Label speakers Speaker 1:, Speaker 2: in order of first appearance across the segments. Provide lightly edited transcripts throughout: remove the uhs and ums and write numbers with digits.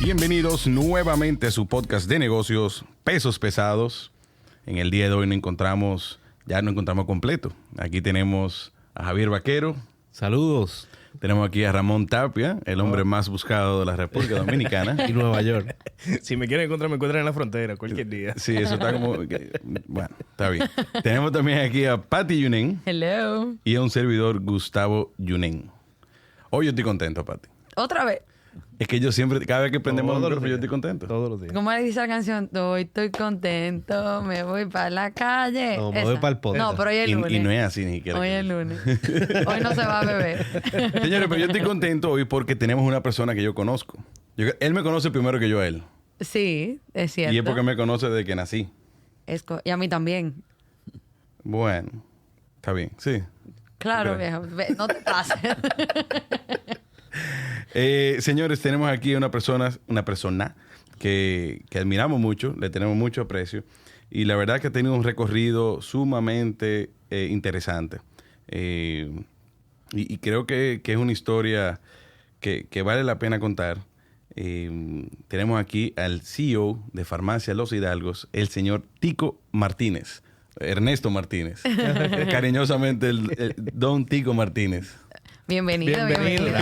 Speaker 1: Bienvenidos nuevamente a su podcast de negocios, Pesos Pesados. En el día de hoy nos encontramos completo. Aquí tenemos a Javier Vaquero.
Speaker 2: Saludos.
Speaker 1: Tenemos aquí a Ramón Tapia, el hombre más buscado de la República Dominicana.
Speaker 2: Y Nueva York.
Speaker 3: Si me quieren encontrar, me encuentran en la frontera cualquier día.
Speaker 1: Sí, eso está como... Bueno, está bien. Tenemos también aquí a Patti Yunen.
Speaker 4: Hello.
Speaker 1: Y a un servidor, Gustavo Yunen. Hoy yo estoy contento, Patti.
Speaker 4: Otra vez.
Speaker 1: Es que yo siempre, cada vez que prendemos el
Speaker 2: Todos los
Speaker 1: micrófono, yo
Speaker 2: días.
Speaker 1: estoy contento.
Speaker 2: Todos los días.
Speaker 4: ¿Cómo le dice la canción? Hoy estoy contento, me voy para la calle.
Speaker 2: No, me
Speaker 4: Esa.
Speaker 2: voy pa'l podcast.
Speaker 4: No, pero hoy es lunes.
Speaker 1: Y no es así ni siquiera.
Speaker 4: Hoy es lunes. Hoy no se va a beber.
Speaker 1: Señores, pero yo estoy contento hoy porque tenemos una persona que yo conozco. Él me conoce primero que yo a él.
Speaker 4: Sí, es cierto.
Speaker 1: Y es porque me conoce desde que nací.
Speaker 4: Y a mí también.
Speaker 1: Bueno, está bien, sí.
Speaker 4: Claro,
Speaker 1: Ok.
Speaker 4: viejo. No te pases.
Speaker 1: Señores, tenemos aquí una persona que admiramos mucho, le tenemos mucho aprecio. Y la verdad que ha tenido un recorrido sumamente interesante. Y creo que es una historia que vale la pena contar. Tenemos aquí al CEO de Farmacia Los Hidalgos, el señor Tico Martínez. Ernesto Martínez. Cariñosamente el Don Tico Martínez.
Speaker 4: Bienvenido. Bienvenido.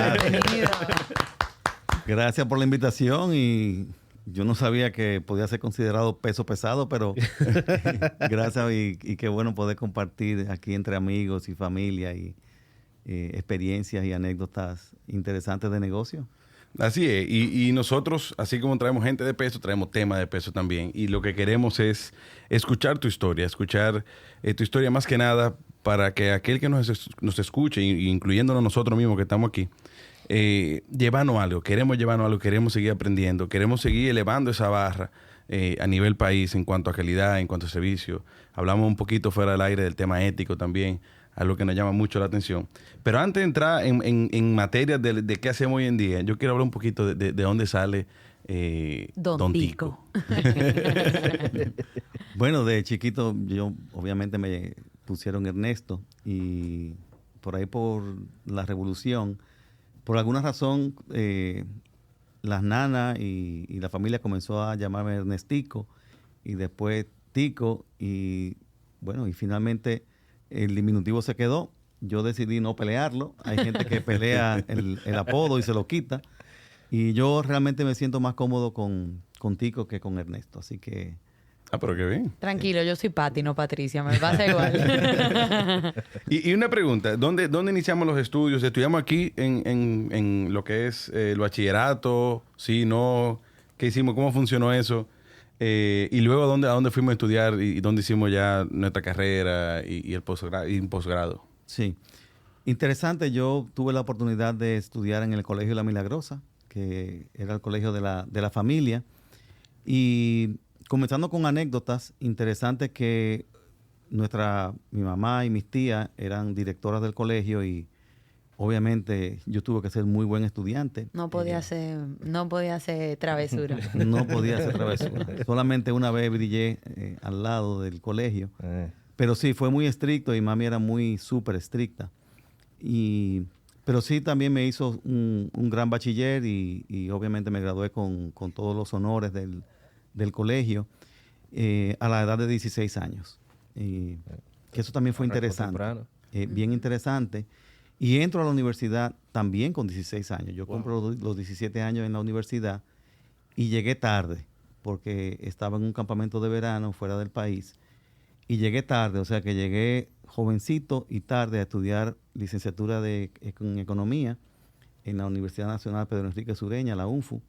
Speaker 5: Gracias por la invitación y yo no sabía que podía ser considerado peso pesado, pero gracias y qué bueno poder compartir aquí entre amigos y familia y experiencias y anécdotas interesantes de negocio.
Speaker 1: Así es, y nosotros, así como traemos gente de peso, traemos temas de peso también. Y lo que queremos es escuchar tu historia, tu historia más que nada para que aquel que nos escuche, incluyéndonos nosotros mismos que estamos aquí, llevarnos algo, queremos seguir aprendiendo, queremos seguir elevando esa barra a nivel país en cuanto a calidad, en cuanto a servicio. Hablamos un poquito fuera del aire del tema ético también, algo que nos llama mucho la atención. Pero antes de entrar en materia de qué hacemos hoy en día, yo quiero hablar un poquito de dónde sale
Speaker 4: Don Tico.
Speaker 5: Bueno, de chiquito yo obviamente me pusieron Ernesto y por ahí por la revolución, por alguna razón las nanas y la familia comenzó a llamarme Ernestico y después Tico y bueno, y finalmente el diminutivo se quedó. Yo decidí no pelearlo. Hay gente que pelea el apodo y se lo quita. Y yo realmente me siento más cómodo con Tico que con Ernesto. Así que...
Speaker 1: Ah, pero qué bien.
Speaker 4: Tranquilo, yo soy Patti, no Patricia. Me pasa igual.
Speaker 1: Y una pregunta, ¿dónde iniciamos los estudios? ¿Estudiamos aquí en lo que es el bachillerato? ¿Sí, no? ¿Qué hicimos? ¿Cómo funcionó eso? Y luego, ¿a dónde fuimos a estudiar y dónde hicimos ya nuestra carrera y el posgrado?
Speaker 5: Sí. Interesante, yo tuve la oportunidad de estudiar en el Colegio La Milagrosa, que era el colegio de la familia. Y comenzando con anécdotas interesantes que mi mamá y mis tías eran directoras del colegio y obviamente yo tuve que ser muy buen estudiante.
Speaker 4: No podía hacer travesura.
Speaker 5: No podía hacer travesura. Solamente una vez brillé al lado del colegio. Pero sí, fue muy estricto y mami era muy súper estricta. Pero sí, también me hizo un gran bachiller y obviamente me gradué con todos los honores del colegio a la edad de 16 años. Que eso también fue interesante. Bien interesante. Y entro a la universidad también con 16 años. Yo cumplo los 17 años en la universidad y llegué tarde porque estaba en un campamento de verano fuera del país. Y llegué tarde, o sea que llegué jovencito y tarde a estudiar licenciatura en Economía en la Universidad Nacional Pedro Enrique Sureña, la UNFU,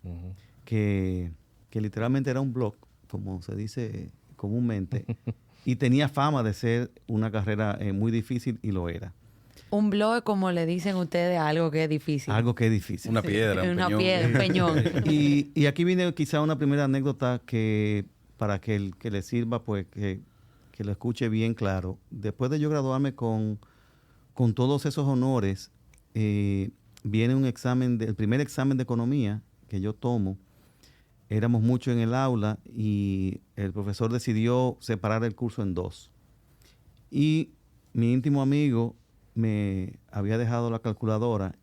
Speaker 5: que literalmente era un blog, como se dice comúnmente, y tenía fama de ser una carrera muy difícil y lo era.
Speaker 4: Un blog, como le dicen ustedes, algo que es difícil.
Speaker 5: Algo que es difícil.
Speaker 1: Una piedra, un
Speaker 4: peñón.
Speaker 5: Y aquí viene quizá una primera anécdota que para que el que le sirva, pues que lo escuche bien claro. Después de yo graduarme con todos esos honores, viene el primer examen de economía que yo tomo. Éramos muchos en el aula y el profesor decidió separar el curso en dos. Y mi íntimo amigo me había dejado la calculadora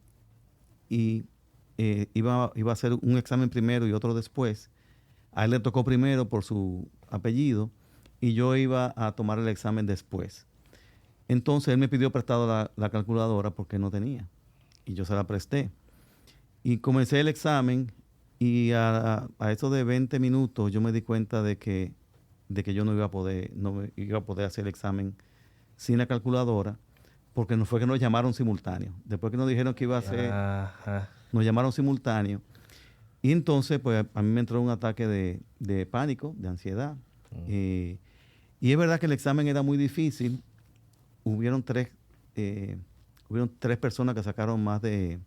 Speaker 5: y iba a hacer un examen primero y otro después. A él le tocó primero por su apellido y yo iba a tomar el examen después. Entonces él me pidió prestado la calculadora porque no tenía y yo se la presté. Y comencé el examen y a eso de 20 minutos yo me di cuenta de que yo no iba a poder hacer el examen sin la calculadora, porque no fue que nos llamaron simultáneo. Después que nos dijeron que iba a ser, nos llamaron simultáneo. Y entonces, pues, a mí me entró un ataque de pánico, de ansiedad. Y es verdad que el examen era muy difícil. Hubieron tres personas que sacaron más de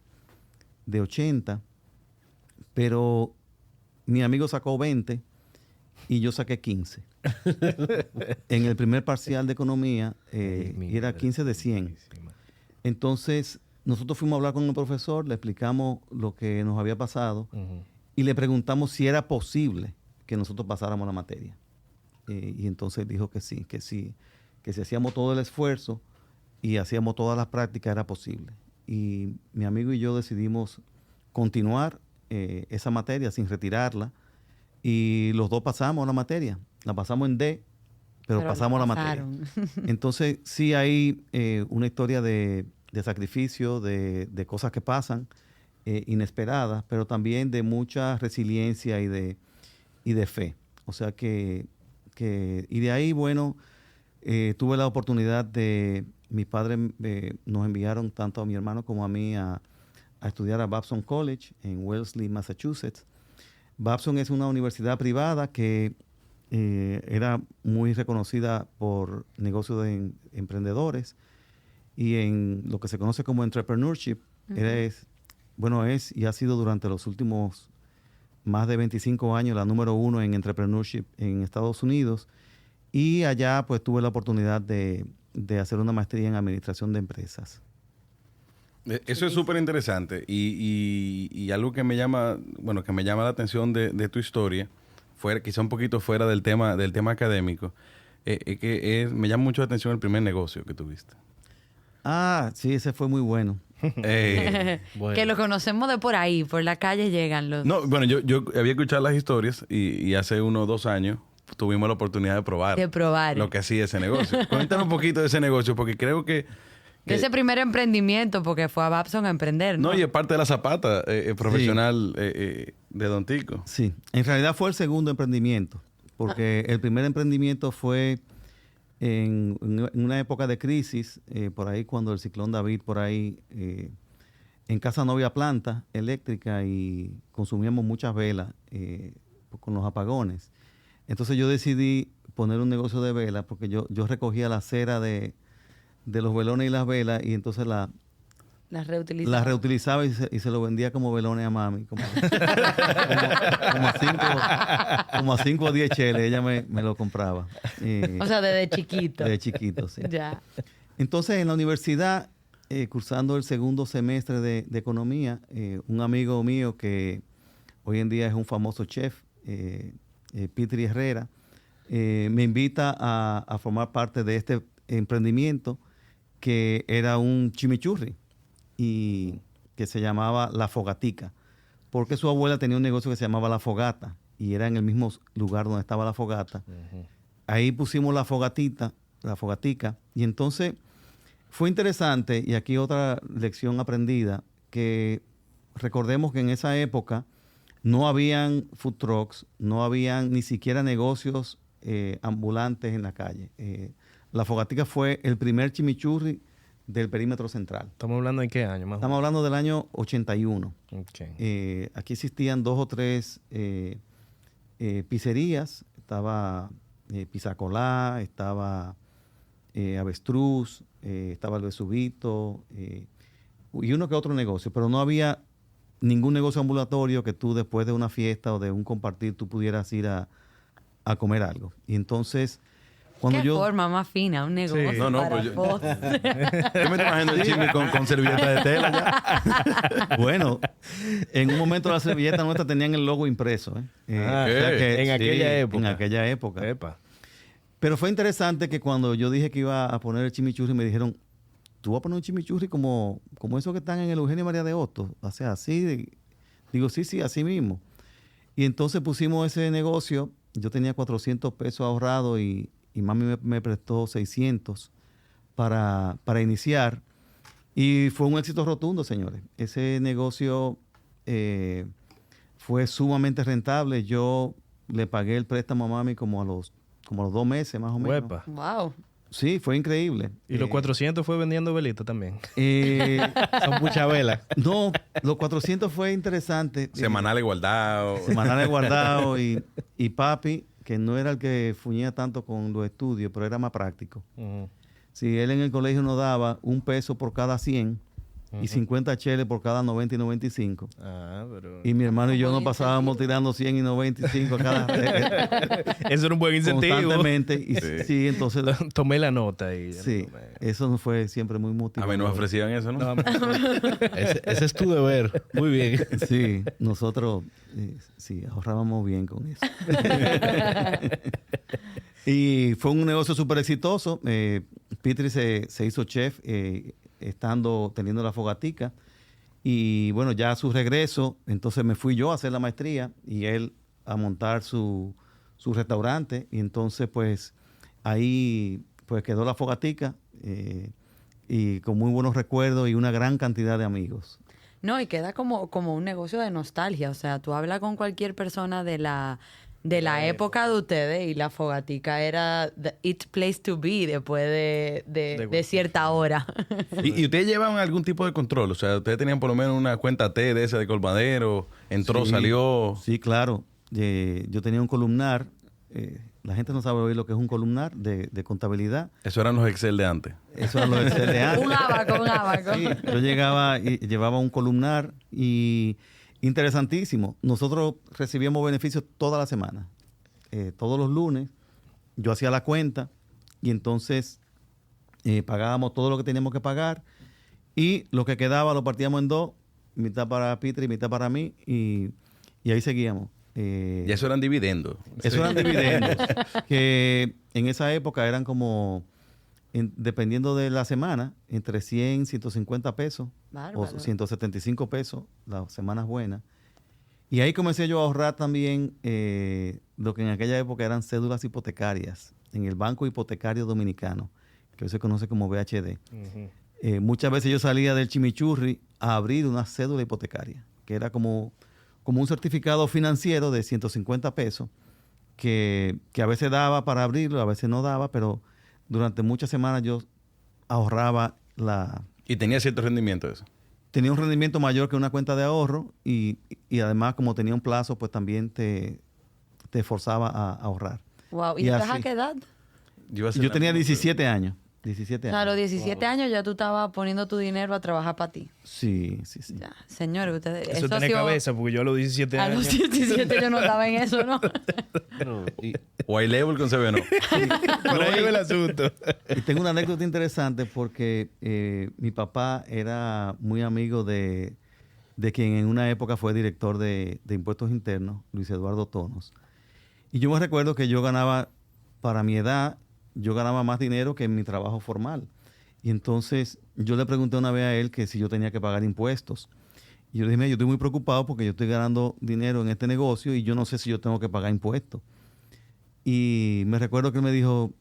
Speaker 5: 80, pero mi amigo sacó 20 y yo saqué 15. En el primer parcial de economía era 15 de 100. Entonces, nosotros fuimos a hablar con el profesor, le explicamos lo que nos había pasado y le preguntamos si era posible que nosotros pasáramos la materia. Y entonces dijo que sí, que si hacíamos todo el esfuerzo y hacíamos todas las prácticas era posible. Y mi amigo y yo decidimos continuar esa materia sin retirarla y los dos pasamos la materia. La pasamos en D, pero pasamos la materia. Entonces sí hay una historia de sacrificio, de cosas que pasan inesperadas, pero también de mucha resiliencia y de fe. O sea y de ahí, bueno, tuve la oportunidad mis padres nos enviaron tanto a mi hermano como a mí a estudiar a Babson College en Wellesley, Massachusetts. Babson es una universidad privada que era muy reconocida por negocios de emprendedores y en lo que se conoce como entrepreneurship. Es y ha sido durante los últimos más de 25 años la número 1 en entrepreneurship en Estados Unidos, y allá pues tuve la oportunidad de hacer una maestría en administración de empresas.
Speaker 1: Eso es súper interesante y algo que me llama la atención de tu historia, quizá un poquito fuera del tema académico, me llama mucho la atención el primer negocio que tuviste.
Speaker 5: Ah, sí, ese fue muy bueno.
Speaker 4: Bueno. Que lo conocemos de por ahí, por la calle llegan los...
Speaker 1: No, bueno, yo había escuchado las historias y hace 1 o 2 años tuvimos la oportunidad de probar lo que hacía ese negocio. Cuéntanos un poquito de ese negocio, porque creo que
Speaker 4: de ese primer emprendimiento, porque fue a Babson a emprender, ¿no?
Speaker 1: No, y es parte de la zapata profesional de Don Tico.
Speaker 5: Sí, en realidad fue el segundo emprendimiento, porque el primer emprendimiento fue en una época de crisis, por ahí cuando el ciclón David, por ahí, en casa no había planta eléctrica y consumíamos muchas velas con los apagones. Entonces yo decidí poner un negocio de velas, porque yo recogía la cera de los velones y las velas, y entonces las reutilizaba y se lo vendía como velones a mami, como a 5 o 10 cheles, ella me lo compraba.
Speaker 4: O sea, desde chiquito.
Speaker 5: Desde chiquito, sí.
Speaker 4: Ya.
Speaker 5: Entonces, en la universidad, cursando el segundo semestre de economía, un amigo mío que hoy en día es un famoso chef, Petri Herrera, me invita a formar parte de este emprendimiento que era un chimichurri y que se llamaba La Fogatica, porque su abuela tenía un negocio que se llamaba La Fogata y era en el mismo lugar donde estaba la fogata. Ahí pusimos la fogatica, y entonces fue interesante, y aquí otra lección aprendida, que recordemos que en esa época no habían food trucks, no habían ni siquiera negocios ambulantes en la calle. La Fogatica fue el primer chimichurri del perímetro central.
Speaker 3: ¿Estamos hablando de qué año más?
Speaker 5: Estamos hablando del año 81.
Speaker 3: Okay.
Speaker 5: Aquí existían 2 o 3 pizzerías. Estaba Pizzacolá, estaba Avestruz, estaba el Vesubito y uno que otro negocio, pero no había ningún negocio ambulatorio que tú después de una fiesta o de un compartir tú pudieras ir a comer algo. Y entonces...
Speaker 4: ¿Qué forma más fina? Un negocio para
Speaker 1: yo me imagino el chisme con servilleta de tela ya.
Speaker 5: Bueno, en un momento las servilletas nuestras tenían el logo impreso.
Speaker 3: En aquella época.
Speaker 5: En aquella época.
Speaker 3: Epa.
Speaker 5: Pero fue interesante que cuando yo dije que iba a poner el chimichurri, me dijeron, ¿tú vas a poner un chimichurri como esos que están en el Eugenio María de Hostos? O sea, así. Digo, sí, así mismo. Y entonces pusimos ese negocio. Yo tenía 400 pesos ahorrados y mami me prestó 600 para iniciar. Y fue un éxito rotundo, señores. Ese negocio fue sumamente rentable. Yo le pagué el préstamo a mami como a los 2 meses, más o menos.
Speaker 3: Huepa.
Speaker 4: Wow.
Speaker 5: Sí, fue increíble.
Speaker 3: ¿Y los 400 fue vendiendo velitas también?
Speaker 5: Son
Speaker 3: muchas velas.
Speaker 5: No, los 400 fue interesante.
Speaker 1: Semanales guardados.
Speaker 5: Semanales guardados y papi, que no era el que fuñía tanto con los estudios, pero era más práctico. Si él en el colegio nos daba $1 por cada 100 y 50 cheles por cada 90 y 95.
Speaker 3: Pero...
Speaker 5: Y mi hermano y yo nos pasábamos tirando 100 y 95 a cada...
Speaker 3: Eso era un buen incentivo.
Speaker 5: Constantemente. Y sí, entonces...
Speaker 3: Tomé la nota. Y
Speaker 5: sí, eso nos fue siempre muy motivador.
Speaker 1: A mí nos ofrecían eso, ¿no?
Speaker 3: Ese es tu deber. Muy bien.
Speaker 5: Sí, nosotros sí, ahorrábamos bien con eso. Y fue un negocio súper exitoso. Petri se hizo chef teniendo la fogatica. Y bueno, ya a su regreso, entonces me fui yo a hacer la maestría y él a montar su restaurante. Y entonces pues ahí pues quedó la fogatica y con muy buenos recuerdos y una gran cantidad de amigos.
Speaker 4: No, y queda como un negocio de nostalgia. O sea, tú hablas con cualquier persona de la época de ustedes y la fogatica era it's place to be después de cierta hora.
Speaker 1: ¿Y ustedes llevaban algún tipo de control? O sea, ustedes tenían por lo menos una cuenta T de esa de colmadero, entró,
Speaker 5: sí,
Speaker 1: salió.
Speaker 5: Sí, claro. Yo tenía un columnar. La gente no sabe hoy lo que es un columnar de contabilidad.
Speaker 1: Eso eran los Excel de antes.
Speaker 5: Eso eran los Excel de antes.
Speaker 4: Un abaco.
Speaker 5: Sí, yo llegaba y llevaba un columnar y interesantísimo. Nosotros recibíamos beneficios toda la semana. Todos los lunes yo hacía la cuenta y entonces pagábamos todo lo que teníamos que pagar y lo que quedaba lo partíamos en 2, mitad para Petri y mitad para mí y ahí seguíamos.
Speaker 1: Y eso eran dividendos.
Speaker 5: Eso eran dividendos, que en esa época eran como, dependiendo de la semana, entre 100, 150 pesos o 175 pesos, las semanas buenas. Y ahí comencé yo a ahorrar también lo que en aquella época eran cédulas hipotecarias en el Banco Hipotecario Dominicano, que hoy se conoce como BHD. Muchas veces yo salía del chimichurri a abrir una cédula hipotecaria, que era como un certificado financiero de 150 pesos, que a veces daba para abrirlo, a veces no daba, pero durante muchas semanas yo ahorraba
Speaker 1: ¿Y tenía cierto rendimiento eso?
Speaker 5: Tenía un rendimiento mayor que una cuenta de ahorro y además como tenía un plazo, pues también te forzaba a ahorrar.
Speaker 4: Wow, ¿y estás a qué edad?
Speaker 5: Yo tenía 17 años. 17 años.
Speaker 4: A los 17 años ya tú estabas poniendo tu dinero a trabajar para ti.
Speaker 5: Sí.
Speaker 4: Ya, señores, ustedes...
Speaker 3: Eso tiene cabeza, porque yo a los 17 años...
Speaker 4: A los 17 yo no estaba en eso, ¿no?
Speaker 1: O hay level con CB, no.
Speaker 3: Por ahí va el asunto.
Speaker 5: Y tengo una anécdota interesante porque mi papá era muy amigo de quien en una época fue director de Impuestos Internos, Luis Eduardo Tonos. Y yo me recuerdo que yo ganaba, para mi edad, yo ganaba más dinero que en mi trabajo formal. Y entonces yo le pregunté una vez a él que si yo tenía que pagar impuestos. Y yo le dije, mira, yo estoy muy preocupado porque yo estoy ganando dinero en este negocio y yo no sé si yo tengo que pagar impuestos. Y me recuerdo que él me dijo,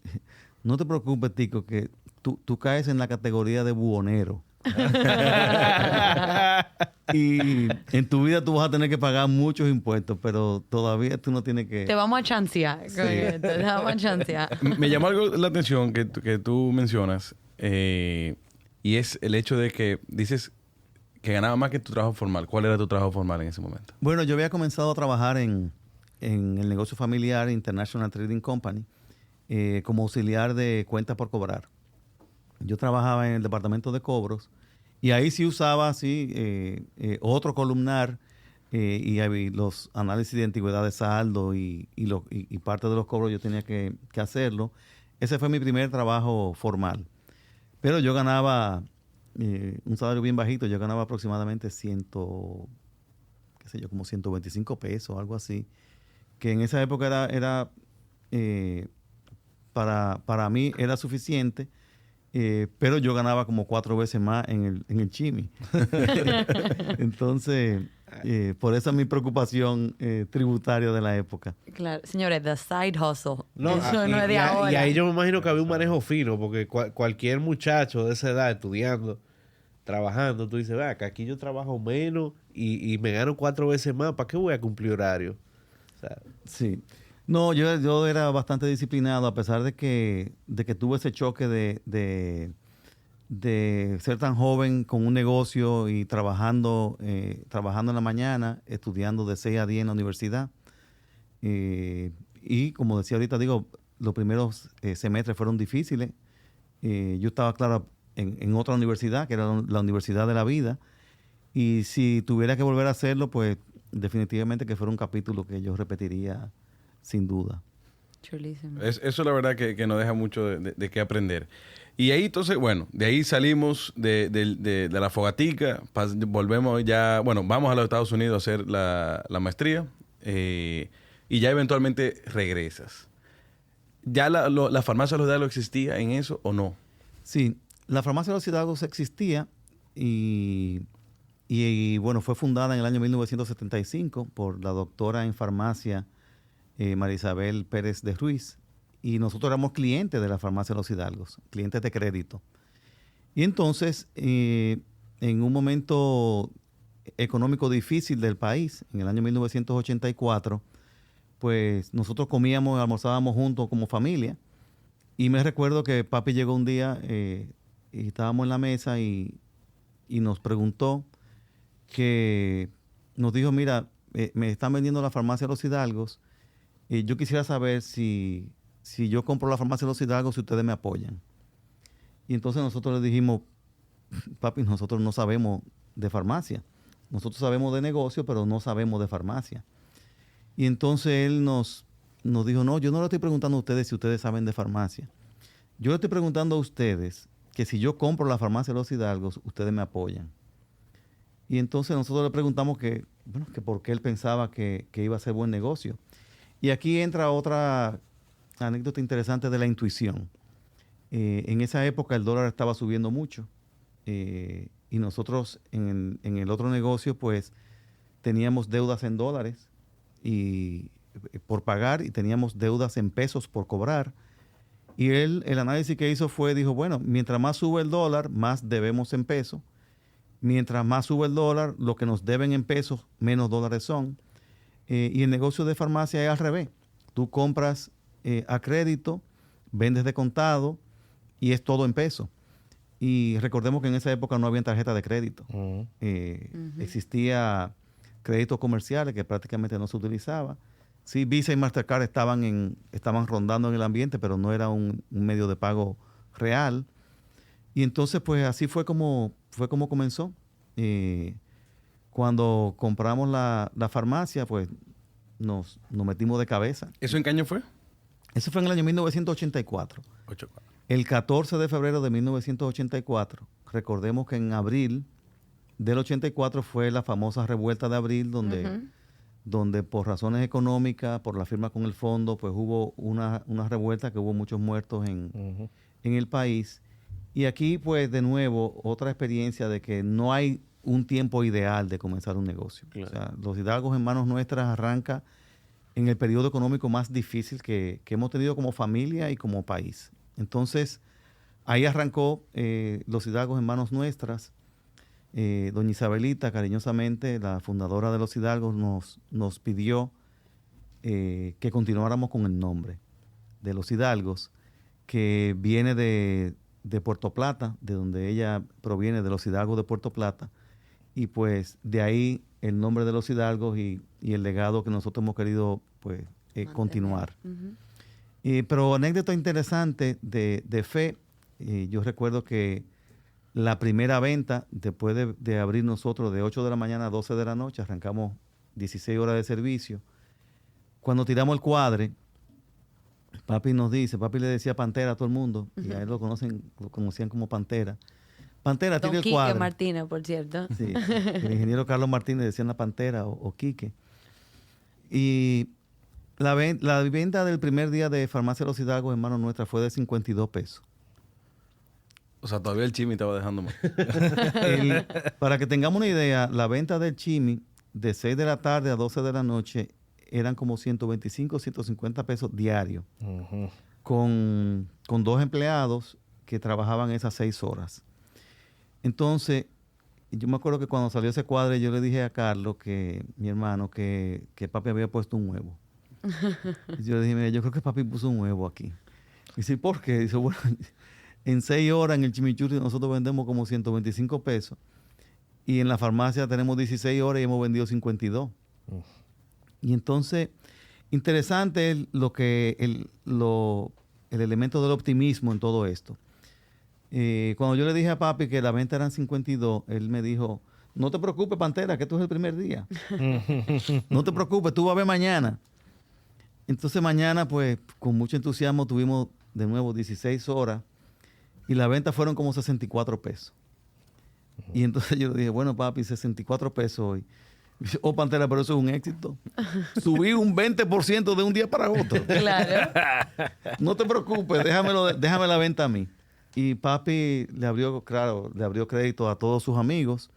Speaker 5: no te preocupes, Tico, que tú caes en la categoría de buhonero. Y en tu vida tú vas a tener que pagar muchos impuestos, pero todavía tú no tienes que...
Speaker 4: Te vamos a chancear.
Speaker 5: Sí.
Speaker 4: Te vamos a chancear.
Speaker 1: Me llamó algo la atención que tú mencionas y es el hecho de que dices que ganaba más que tu trabajo formal. ¿Cuál era tu trabajo formal en ese momento?
Speaker 5: Bueno, yo había comenzado a trabajar en el negocio familiar International Trading Company como auxiliar de cuentas por cobrar. Yo trabajaba en el departamento de cobros y ahí sí usaba otro columnar y los análisis de antigüedad de saldo y parte de los cobros yo tenía que hacerlo. Ese fue mi primer trabajo formal. Pero yo ganaba un salario bien bajito. Yo ganaba aproximadamente como 125 pesos, algo así. Que en esa época era para mí era suficiente. pero yo ganaba como 4 veces más en el Chimi. Entonces, por esa es mi preocupación tributaria de la época.
Speaker 4: Claro, señores, the side hustle.
Speaker 3: No,
Speaker 4: Eso no es de
Speaker 3: y
Speaker 4: ahora.
Speaker 3: ahí yo me imagino que había un manejo fino, porque cualquier muchacho de esa edad estudiando, trabajando, tú dices, vea, que aquí yo trabajo menos y me gano 4 veces más, ¿para qué voy a cumplir horario? O sea,
Speaker 5: Sí. No, yo era bastante disciplinado, a pesar de que tuve ese choque de ser tan joven con un negocio y trabajando en la mañana, estudiando de 6 a 10 en la universidad. Y como decía ahorita, digo, los primeros semestres fueron difíciles. Yo estaba, claro, en otra universidad, que era la Universidad de la Vida. Y si tuviera que volver a hacerlo, pues definitivamente que fuera un capítulo que yo repetiría sin duda.
Speaker 4: Chulísimo.
Speaker 1: Eso la verdad que nos deja mucho de qué aprender. Y ahí entonces, bueno, de ahí salimos de la fogatica, volvemos ya, bueno, vamos a los Estados Unidos a hacer la maestría y ya eventualmente regresas. ¿Ya la farmacia de los Hidalgos existía en eso o no?
Speaker 5: Sí, la farmacia de los Hidalgos existía y bueno, fue fundada en el año 1975 por la doctora en farmacia María Isabel Pérez de Ruiz, y nosotros éramos clientes de la farmacia de los Hidalgos, clientes de crédito. Y entonces, en un momento económico difícil del país, en el año 1984, pues nosotros comíamos, almorzábamos juntos como familia, y me recuerdo que papi llegó un día y estábamos en la mesa y nos preguntó, que nos dijo, mira, me están vendiendo la farmacia de los Hidalgos, yo quisiera saber si yo compro la farmacia de los Hidalgos, si ustedes me apoyan. Y entonces nosotros le dijimos, papi, nosotros no sabemos de farmacia. Nosotros sabemos de negocio, pero no sabemos de farmacia. Y entonces él nos dijo, no, yo no le estoy preguntando a ustedes si ustedes saben de farmacia. Yo le estoy preguntando a ustedes que si yo compro la farmacia de los Hidalgos, ustedes me apoyan. Y entonces nosotros le preguntamos que por qué él pensaba que iba a ser buen negocio. Y aquí entra otra anécdota interesante de la intuición. En esa época el dólar estaba subiendo mucho y nosotros en el otro negocio pues teníamos deudas en dólares y por pagar y teníamos deudas en pesos por cobrar. Y el análisis que hizo dijo, bueno, mientras más sube el dólar, más debemos en pesos. Mientras más sube el dólar, lo que nos deben en pesos, menos dólares son. Y el negocio de farmacia es al revés. Tú compras a crédito, vendes de contado y es todo en pesos. Y recordemos que en esa época no había tarjeta de crédito. Existía créditos comerciales que prácticamente no se utilizaba. Sí, Visa y Mastercard estaban rondando en el ambiente, pero no era un medio de pago real. Y entonces, pues así fue como comenzó. Cuando compramos la farmacia, pues nos metimos de cabeza.
Speaker 1: ¿Eso en qué año fue?
Speaker 5: Eso fue en el año 1984.
Speaker 1: 84.
Speaker 5: El 14 de febrero de 1984. Recordemos que en abril del 84 fue la famosa revuelta de abril, donde por razones económicas, por la firma con el fondo, pues hubo una revuelta que hubo muchos muertos en el país. Y aquí, pues, de nuevo, otra experiencia de que no hay un tiempo ideal de comenzar un negocio. Claro. O sea, los Hidalgos en Manos Nuestras arranca en el periodo económico más difícil que hemos tenido como familia y como país. Entonces, ahí arrancó los Hidalgos en Manos Nuestras. Doña Isabelita, cariñosamente, la fundadora de los Hidalgos, nos pidió que continuáramos con el nombre de los Hidalgos, que viene de Puerto Plata, de donde ella proviene, de los Hidalgos de Puerto Plata, y pues de ahí el nombre de los Hidalgos y el legado que nosotros hemos querido pues continuar. Pero anécdota interesante de fe, yo recuerdo que la primera venta, después de abrir nosotros de 8 de la mañana a 12 de la noche, arrancamos 16 horas de servicio. Cuando tiramos el cuadre, papi le decía Pantera a todo el mundo, y a él lo conocían como Pantera. Pantera, tira el cuadre.
Speaker 4: Quique Martínez, por cierto.
Speaker 5: Sí, el ingeniero Carlos Martínez decía la Pantera o Quique. Y la venta del primer día de Farmacia Los Hidalgos en Manos Nuestras fue de 52 pesos.
Speaker 1: O sea, todavía el Chimi estaba dejando más.
Speaker 5: Para que tengamos una idea, la venta del Chimi de 6 de la tarde a 12 de la noche eran como 125, 150 pesos diarios. Con 2 empleados que trabajaban esas 6 horas. Entonces, yo me acuerdo que cuando salió ese cuadro, yo le dije a Carlos, mi hermano, que papi había puesto un huevo. Y yo le dije, mira, yo creo que papi puso un huevo aquí. Y dice, ¿por qué? Dice, bueno, en 6 horas en el chimichurri nosotros vendemos como 125 pesos. Y en la farmacia tenemos 16 horas y hemos vendido 52. Y entonces, interesante es el elemento del optimismo en todo esto. Cuando yo le dije a papi que la venta eran 52, él me dijo, no te preocupes, Pantera, que esto es el primer día. No te preocupes, tú vas a ver mañana. Entonces mañana, pues, con mucho entusiasmo tuvimos de nuevo 16 horas y la venta fueron como 64 pesos. Y entonces yo le dije, bueno, papi, 64 pesos hoy. Y dice, oh, Pantera, pero eso es un éxito. Subí un 20% de un día para otro.
Speaker 4: Claro.
Speaker 5: No te preocupes, déjame la venta a mí. Y papi le abrió crédito a todos sus amigos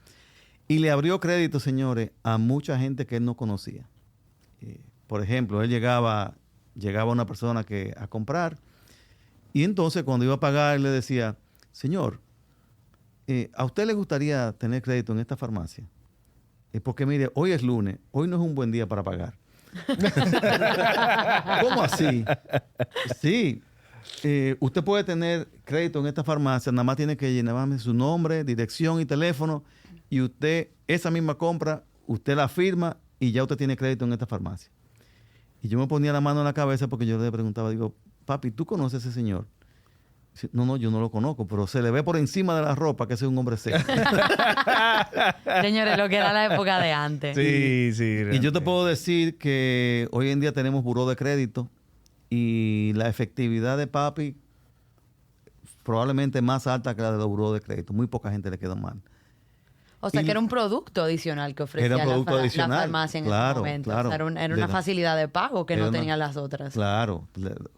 Speaker 5: y le abrió crédito, señores, a mucha gente que él no conocía. Por ejemplo, él llegaba una persona a comprar y entonces cuando iba a pagar, él le decía, señor, ¿a usted le gustaría tener crédito en esta farmacia? Porque mire, hoy es lunes, hoy no es un buen día para pagar. ¿Cómo así? Sí. Usted puede tener crédito en esta farmacia, nada más tiene que llenarme su nombre, dirección y teléfono y usted, esa misma compra, usted la firma y ya usted tiene crédito en esta farmacia. Y yo me ponía la mano en la cabeza porque yo le preguntaba, digo, papi, ¿tú conoces a ese señor? Dice, no, yo no lo conozco, pero se le ve por encima de la ropa que ese es un hombre serio.
Speaker 4: Señores, lo que era la época de antes.
Speaker 3: Sí.
Speaker 5: Y yo te puedo decir que hoy en día tenemos buró de crédito y la efectividad de papi probablemente más alta que la de los buró de crédito. Muy poca gente le quedó mal.
Speaker 4: O sea, que era un producto adicional que ofrecía la farmacia en ese momento.
Speaker 5: Claro.
Speaker 4: O sea, era una facilidad de pago que no tenían las otras.
Speaker 5: Claro.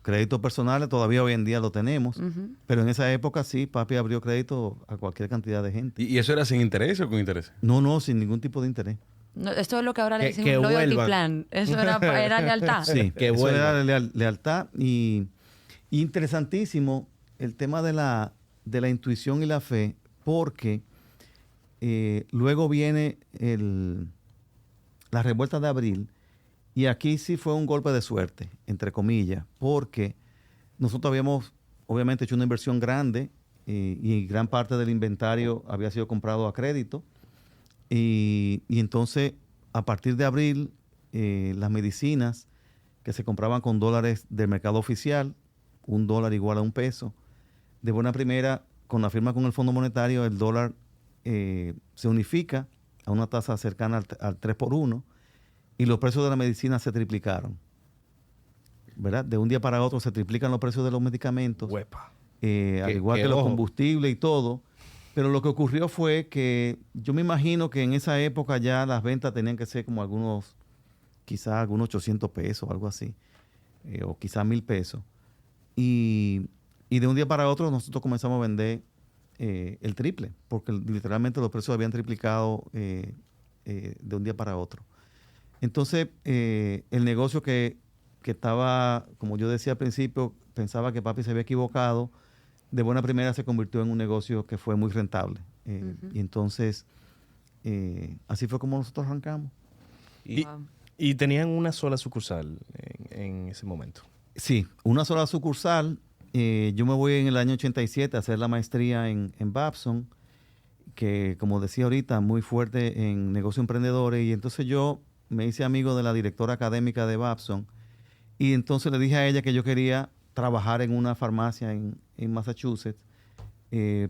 Speaker 5: Créditos personales todavía hoy en día lo tenemos. Pero en esa época sí, papi abrió crédito a cualquier cantidad de gente.
Speaker 1: ¿Y eso era sin interés o con interés?
Speaker 5: No, sin ningún tipo de interés.
Speaker 4: No, esto es lo que ahora le dicen un loyalty plan. Eso era lealtad.
Speaker 5: Sí, eso era lealtad. Y interesantísimo el tema de la intuición y la fe, porque luego viene la revuelta de abril, y aquí sí fue un golpe de suerte, entre comillas, porque nosotros habíamos obviamente hecho una inversión grande y gran parte del inventario había sido comprado a crédito. Y entonces, a partir de abril, las medicinas que se compraban con dólares del mercado oficial, $1 igual a $1, de buena primera, con la firma con el Fondo Monetario, el dólar se unifica a una tasa cercana al 3 por 1 y los precios de la medicina se triplicaron. ¿Verdad? De un día para otro se triplican los precios de los medicamentos, al igual que los combustibles y todo. Pero lo que ocurrió fue que yo me imagino que en esa época ya las ventas tenían que ser como quizás algunos 800 pesos, algo así, o quizás 1,000 pesos. Y de un día para otro nosotros comenzamos a vender el triple, porque literalmente los precios habían triplicado de un día para otro. Entonces, el negocio que estaba, como yo decía al principio, pensaba que papi se había equivocado, de buena primera se convirtió en un negocio que fue muy rentable. Y entonces, así fue como nosotros arrancamos.
Speaker 3: ¿Y tenían una sola sucursal en ese momento?
Speaker 5: Sí, una sola sucursal. Yo me voy en el año 87 a hacer la maestría en Babson, que como decía ahorita, muy fuerte en negocios emprendedores. Y entonces yo me hice amigo de la directora académica de Babson. Y entonces le dije a ella que yo quería trabajar en una farmacia en Massachusetts,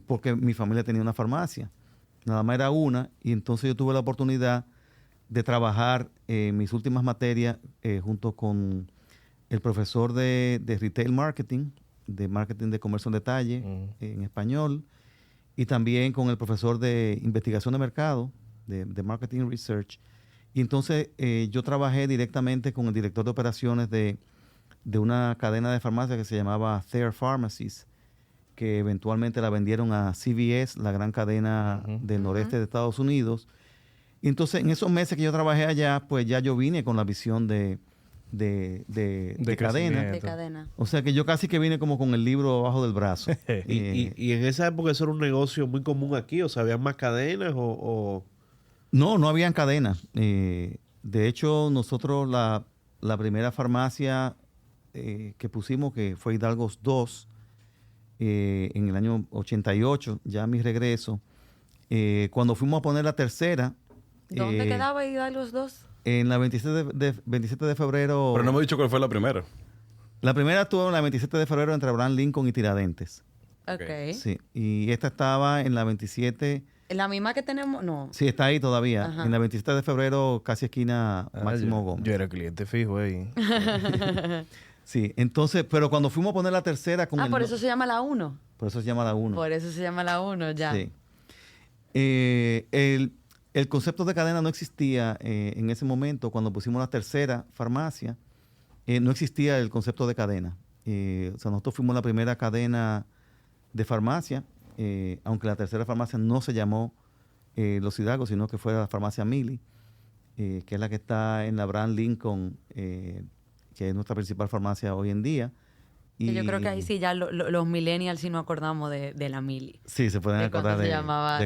Speaker 5: porque mi familia tenía una farmacia. Nada más era una. Y entonces yo tuve la oportunidad de trabajar mis últimas materias junto con el profesor de retail marketing, de marketing de comercio en detalle en español, y también con el profesor de investigación de mercado, de marketing research. Y entonces yo trabajé directamente con el director de operaciones de una cadena de farmacias que se llamaba Thayer Pharmacies. que eventualmente la vendieron a CVS, la gran cadena del noreste de Estados Unidos. Y entonces, en esos meses que yo trabajé allá, pues ya yo vine con la visión de cadena.
Speaker 4: De cadena.
Speaker 5: O sea que yo casi que vine como con el libro abajo del brazo.
Speaker 3: Y en esa época eso era un negocio muy común aquí, o sea, ¿habían más cadenas o...?
Speaker 5: No habían cadenas. De hecho, nosotros la primera farmacia que pusimos, que fue Hidalgos 2, en el año 88, ya a mi regreso, cuando fuimos a poner la tercera...
Speaker 4: ¿Dónde quedaba Hidalgos 2?
Speaker 5: En la 27 de febrero...
Speaker 1: Pero no me he dicho cuál fue la primera.
Speaker 5: La primera estuvo en la 27 de febrero entre Abraham Lincoln y Tiradentes.
Speaker 4: Ok.
Speaker 5: Sí, y esta estaba en la 27...
Speaker 4: ¿La misma que tenemos? No.
Speaker 5: Sí, está ahí todavía.
Speaker 4: Ajá.
Speaker 5: En la 27 de febrero, casi esquina Máximo Gómez.
Speaker 2: Yo era cliente fijo ahí.
Speaker 5: Sí, entonces, pero cuando fuimos a poner la tercera con
Speaker 4: Por eso se llama la 1.
Speaker 5: Por eso se llama la 1.
Speaker 4: Por eso se llama la 1, ya.
Speaker 5: Sí. El concepto de cadena no existía en ese momento. Cuando pusimos la tercera farmacia, no existía el concepto de cadena. O sea, nosotros fuimos la primera cadena de farmacia, aunque la tercera farmacia no se llamó Los Hidalgos, sino que fue la farmacia Mili, que es la que está en la Abraham Lincoln, que es nuestra principal farmacia hoy en día.
Speaker 4: Que yo creo que ahí sí ya los millennials sí nos acordamos de la Mili.
Speaker 5: Sí, se pueden acordar de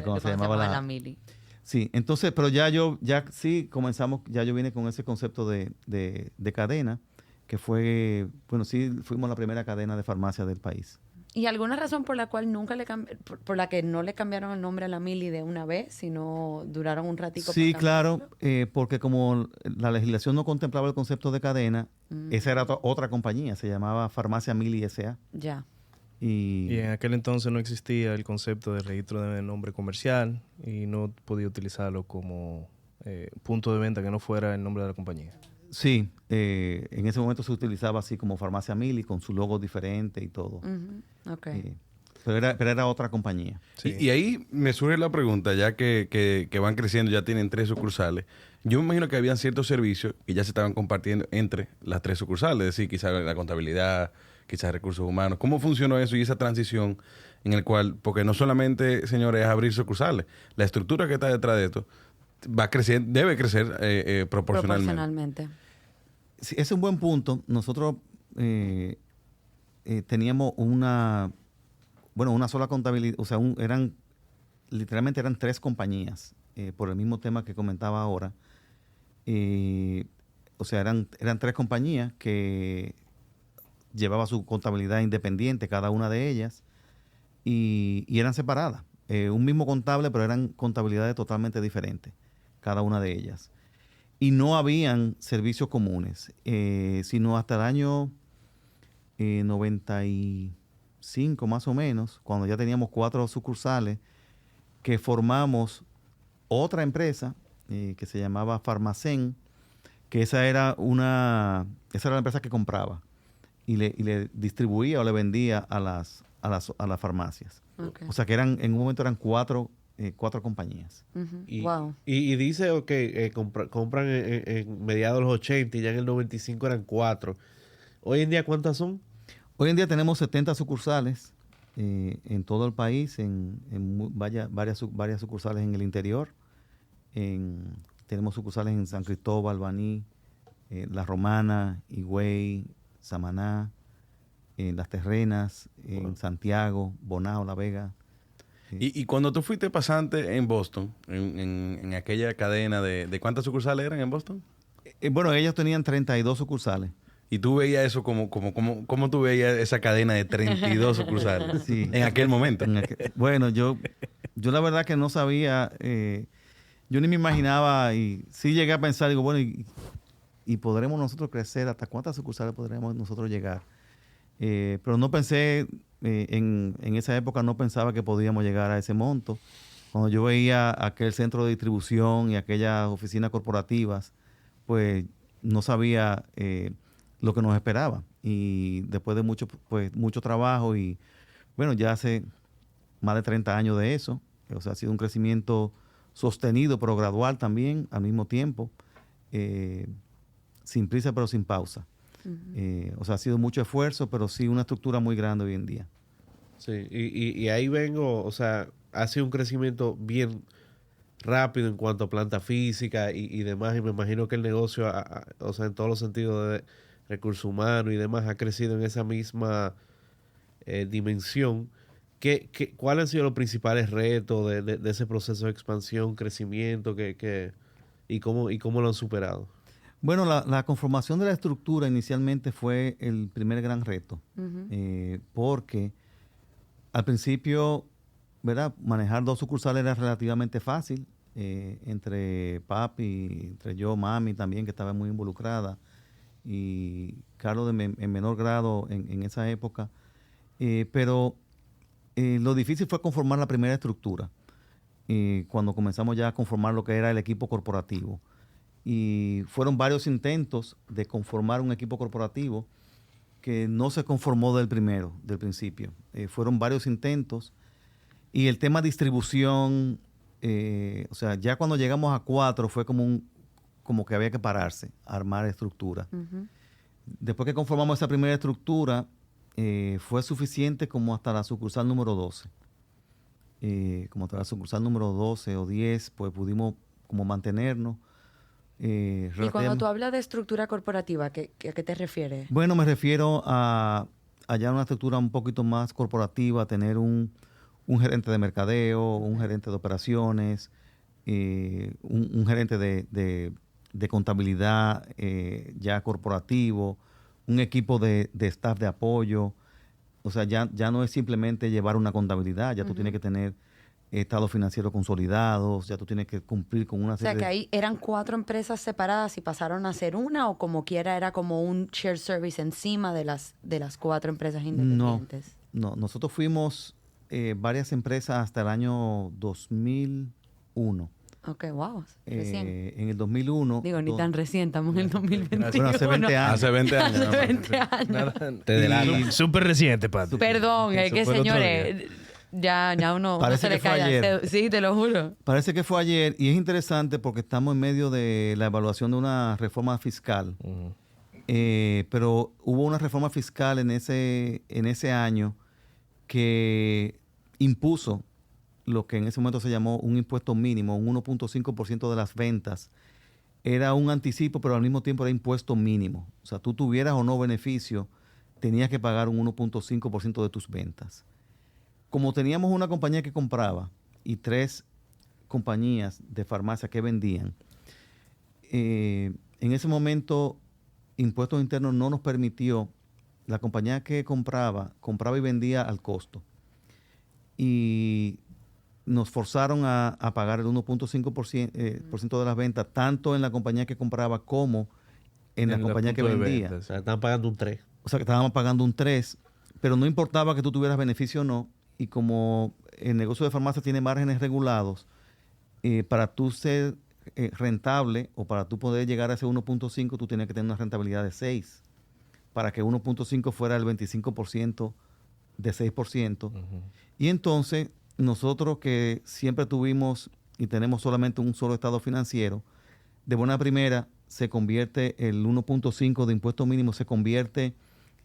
Speaker 4: cómo se llamaba la Mili.
Speaker 5: Sí, entonces, pero ya sí comenzamos, ya yo vine con ese concepto de cadena, que fue, bueno, sí, fuimos la primera cadena de farmacia del país.
Speaker 4: ¿Y alguna razón por la cual por la que no le cambiaron el nombre a la Mili de una vez, sino duraron un ratico?
Speaker 5: Sí,
Speaker 4: para
Speaker 5: claro,
Speaker 4: cambiarlo?
Speaker 5: porque como la legislación no contemplaba el concepto de cadena, esa era otra compañía, se llamaba Farmacia Mili S.A.
Speaker 4: Ya.
Speaker 2: Y en aquel entonces no existía el concepto de registro de nombre comercial y no podía utilizarlo como punto de venta que no fuera el nombre de la compañía.
Speaker 5: Sí, en ese momento se utilizaba así como Farmacia Mili, con su logo diferente y todo.
Speaker 4: Okay.
Speaker 5: Pero era otra compañía.
Speaker 2: Sí.
Speaker 1: Y ahí me surge la pregunta, ya que van creciendo, ya tienen 3 sucursales. Yo me imagino que habían ciertos servicios que ya se estaban compartiendo entre las 3 sucursales, es decir, quizás la contabilidad, quizás recursos humanos. ¿Cómo funcionó eso y esa transición en el cual, porque no solamente, señores, es abrir sucursales, la estructura que está detrás de esto va creciendo, debe crecer proporcionalmente.
Speaker 5: Sí, ese es un buen punto. Nosotros teníamos una sola contabilidad, o sea, literalmente eran 3 compañías, por el mismo tema que comentaba ahora. O sea, eran 3 compañías que llevaba su contabilidad independiente, cada una de ellas, y eran separadas. Un mismo contable, pero eran contabilidades totalmente diferentes, cada una de ellas. Y no habían servicios comunes, sino hasta el año 95 más o menos, cuando ya teníamos 4 sucursales, que formamos otra empresa que se llamaba Farmacén, que esa era la empresa que compraba y le distribuía o le vendía a las farmacias.
Speaker 4: Okay.
Speaker 5: O sea que en un momento eran 4 compañías.
Speaker 3: Y dice que compran en mediados de los 80 y ya en el 95 eran 4. ¿Hoy en día cuántas son?
Speaker 5: Hoy en día tenemos 70 sucursales en todo el país, en varias sucursales en el interior. Tenemos sucursales en San Cristóbal, Baní, La Romana, Higüey, Samaná, en Las Terrenas, en Santiago, Bonao, La Vega.
Speaker 1: Y cuando tú fuiste pasante en Boston, en aquella cadena ¿de cuántas sucursales eran en Boston?
Speaker 5: Bueno, ellos tenían 32 sucursales.
Speaker 1: Y tú veías eso como tú veías esa cadena de 32 sucursales
Speaker 5: Sí.
Speaker 1: en aquel momento.
Speaker 5: Bueno, yo la verdad que no sabía, yo ni me imaginaba, y sí llegué a pensar, digo, bueno, y podremos nosotros crecer, ¿hasta cuántas sucursales podremos nosotros llegar? Pero no pensé, en esa época no pensaba que podíamos llegar a ese monto. Cuando yo veía aquel centro de distribución y aquellas oficinas corporativas, pues no sabía lo que nos esperaba. Y después de mucho trabajo y, bueno, ya hace más de 30 años de eso, o sea, ha sido un crecimiento sostenido, pero gradual también, al mismo tiempo, sin prisa, pero sin pausa. O sea, ha sido mucho esfuerzo, pero sí una estructura muy grande hoy en día.
Speaker 3: Sí, y ahí vengo, o sea, ha sido un crecimiento bien rápido en cuanto a planta física y demás, y me imagino que el negocio, o sea, en todos los sentidos de recursos humanos y demás, ha crecido en esa misma dimensión. ¿Cuáles han sido los principales retos de ese proceso de expansión, crecimiento, y cómo lo han superado?
Speaker 5: Bueno, la conformación de la estructura inicialmente fue el primer gran reto, porque al principio, ¿verdad? Manejar 2 sucursales era relativamente fácil, entre papi, entre yo, mami también, que estaba muy involucrada, y Carlos en menor grado en esa época. Pero lo difícil fue conformar la primera estructura, cuando comenzamos ya a conformar lo que era el equipo corporativo. Y fueron varios intentos de conformar un equipo corporativo que no se conformó del principio. Fueron varios intentos. Y el tema distribución, o sea, ya cuando llegamos a 4 fue como que había que pararse, armar estructura. Después que conformamos esa primera estructura, fue suficiente como hasta la sucursal número 12. Como hasta la sucursal número 12 o 10, pues pudimos como mantenernos.
Speaker 4: Y cuando tú hablas de estructura corporativa, ¿a qué te refieres?
Speaker 5: Bueno, me refiero a ya una estructura un poquito más corporativa, tener un gerente de mercadeo, un gerente de operaciones, un gerente de contabilidad ya corporativo, un equipo de staff de apoyo. O sea, ya no es simplemente llevar una contabilidad, ya tú tienes que tener estados financieros consolidados, ya tú tienes que cumplir con una serie
Speaker 4: O sea, que ahí eran 4 empresas separadas y pasaron a ser una, o como quiera era como un shared service encima de las 4 empresas independientes.
Speaker 5: No, nosotros fuimos varias empresas hasta el año 2001.
Speaker 4: Ok, wow, recién.
Speaker 5: En el 2001...
Speaker 4: Digo, ni tan recién, estamos en el 2021.
Speaker 5: Bueno, hace 20 años.
Speaker 1: Hace 20 años.
Speaker 4: Hace 20 años.
Speaker 2: Súper reciente, Pato.
Speaker 4: Perdón, es que
Speaker 2: Eso fue el otro
Speaker 4: señores, ya uno no
Speaker 5: Parece
Speaker 4: se le
Speaker 5: que fue
Speaker 4: calla.
Speaker 5: ayer.
Speaker 4: Sí, te lo juro.
Speaker 5: Parece que fue ayer y es interesante porque estamos en medio de la evaluación de una reforma fiscal. Pero hubo una reforma fiscal en ese año que impuso lo que en ese momento se llamó un impuesto mínimo, un 1.5% de las ventas. Era un anticipo, pero al mismo tiempo era impuesto mínimo. O sea, tú tuvieras o no beneficio, tenías que pagar un 1.5% de tus ventas. Como teníamos una compañía que compraba y 3 compañías de farmacia que vendían, en ese momento Impuestos Internos no nos permitió, la compañía que compraba y vendía al costo. Y nos forzaron a pagar el 1.5% de las ventas, tanto en la compañía que compraba como en la compañía que vendía.
Speaker 3: O sea, estaban pagando un 3.
Speaker 5: O sea, que estábamos pagando un 3, pero no importaba que tú tuvieras beneficio o no. Y como el negocio de farmacia tiene márgenes regulados, para tú ser rentable o para tú poder llegar a ese 1.5, tú tienes que tener una rentabilidad de 6. Para que 1.5 fuera el 25% de 6%. Y entonces, nosotros que siempre tuvimos y tenemos solamente un solo estado financiero, de buena primera se convierte el 1.5 de impuesto mínimo, se convierte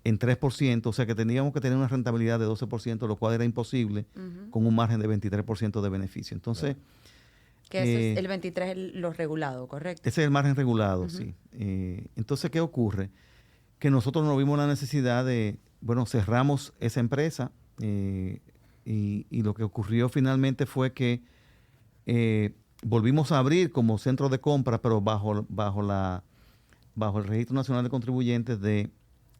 Speaker 5: en 3%, o sea que teníamos que tener una rentabilidad de 12%, lo cual era imposible con un margen de 23% de beneficio. Entonces...
Speaker 4: Que eso es el 23 es lo regulado, ¿correcto?
Speaker 5: Ese es el margen regulado, sí. Entonces, ¿qué ocurre? Que nosotros no vimos la necesidad de, bueno, cerramos esa empresa y lo que ocurrió finalmente fue que volvimos a abrir como centro de compra, pero bajo el Registro Nacional de Contribuyentes de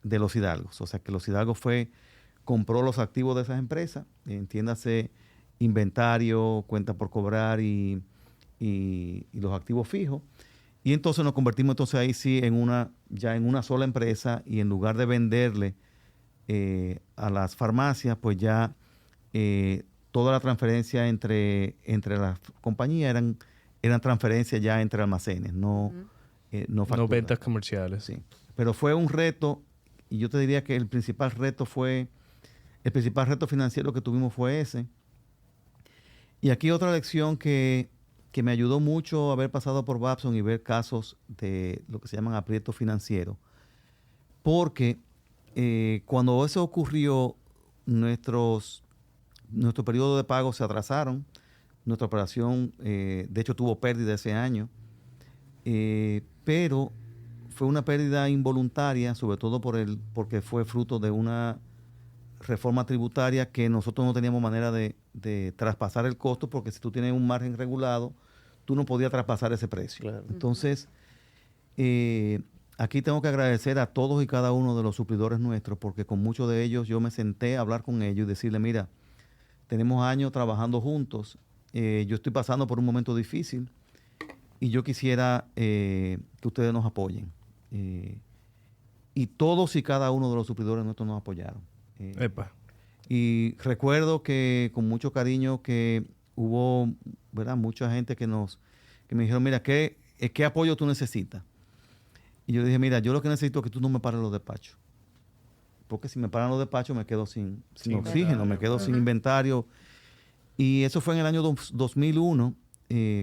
Speaker 5: los Hidalgos. O sea, que los Hidalgos compró los activos de esas empresas, entiéndase inventario, cuenta por cobrar y los activos fijos. Y entonces nos convertimos ahí sí en una sola empresa, y en lugar de venderle a las farmacias, pues ya toda la transferencia entre las compañías eran transferencias ya entre almacenes, no facturas.
Speaker 2: No ventas comerciales.
Speaker 5: Sí. Pero fue un reto, y yo te diría que el principal reto financiero que tuvimos fue ese. Y aquí otra lección que me ayudó mucho haber pasado por Babson y ver casos de lo que se llaman aprietos financieros. Porque cuando eso ocurrió, nuestros nuestro periodo de pago se atrasaron. Nuestra operación, de hecho, tuvo pérdida ese año. Pero fue una pérdida involuntaria, sobre todo porque fue fruto de una reforma tributaria que nosotros no teníamos manera de traspasar el costo, porque si tú tienes un margen regulado, tú no podías traspasar ese precio.
Speaker 3: Claro.
Speaker 5: Entonces, aquí tengo que agradecer a todos y cada uno de los suplidores nuestros, porque con muchos de ellos yo me senté a hablar con ellos y decirle, mira, tenemos años trabajando juntos, yo estoy pasando por un momento difícil y yo quisiera que ustedes nos apoyen. Y todos y cada uno de los suplidores nuestros nos apoyaron.
Speaker 2: Epa.
Speaker 5: Y recuerdo que con mucho cariño que hubo, ¿verdad?, mucha gente que me dijeron, mira, ¿qué apoyo tú necesitas? Y yo dije, mira, yo lo que necesito es que tú no me pares los despachos. Porque si me paran los despachos me quedo sin oxígeno, me quedo sin inventario. Y eso fue en el año 2001.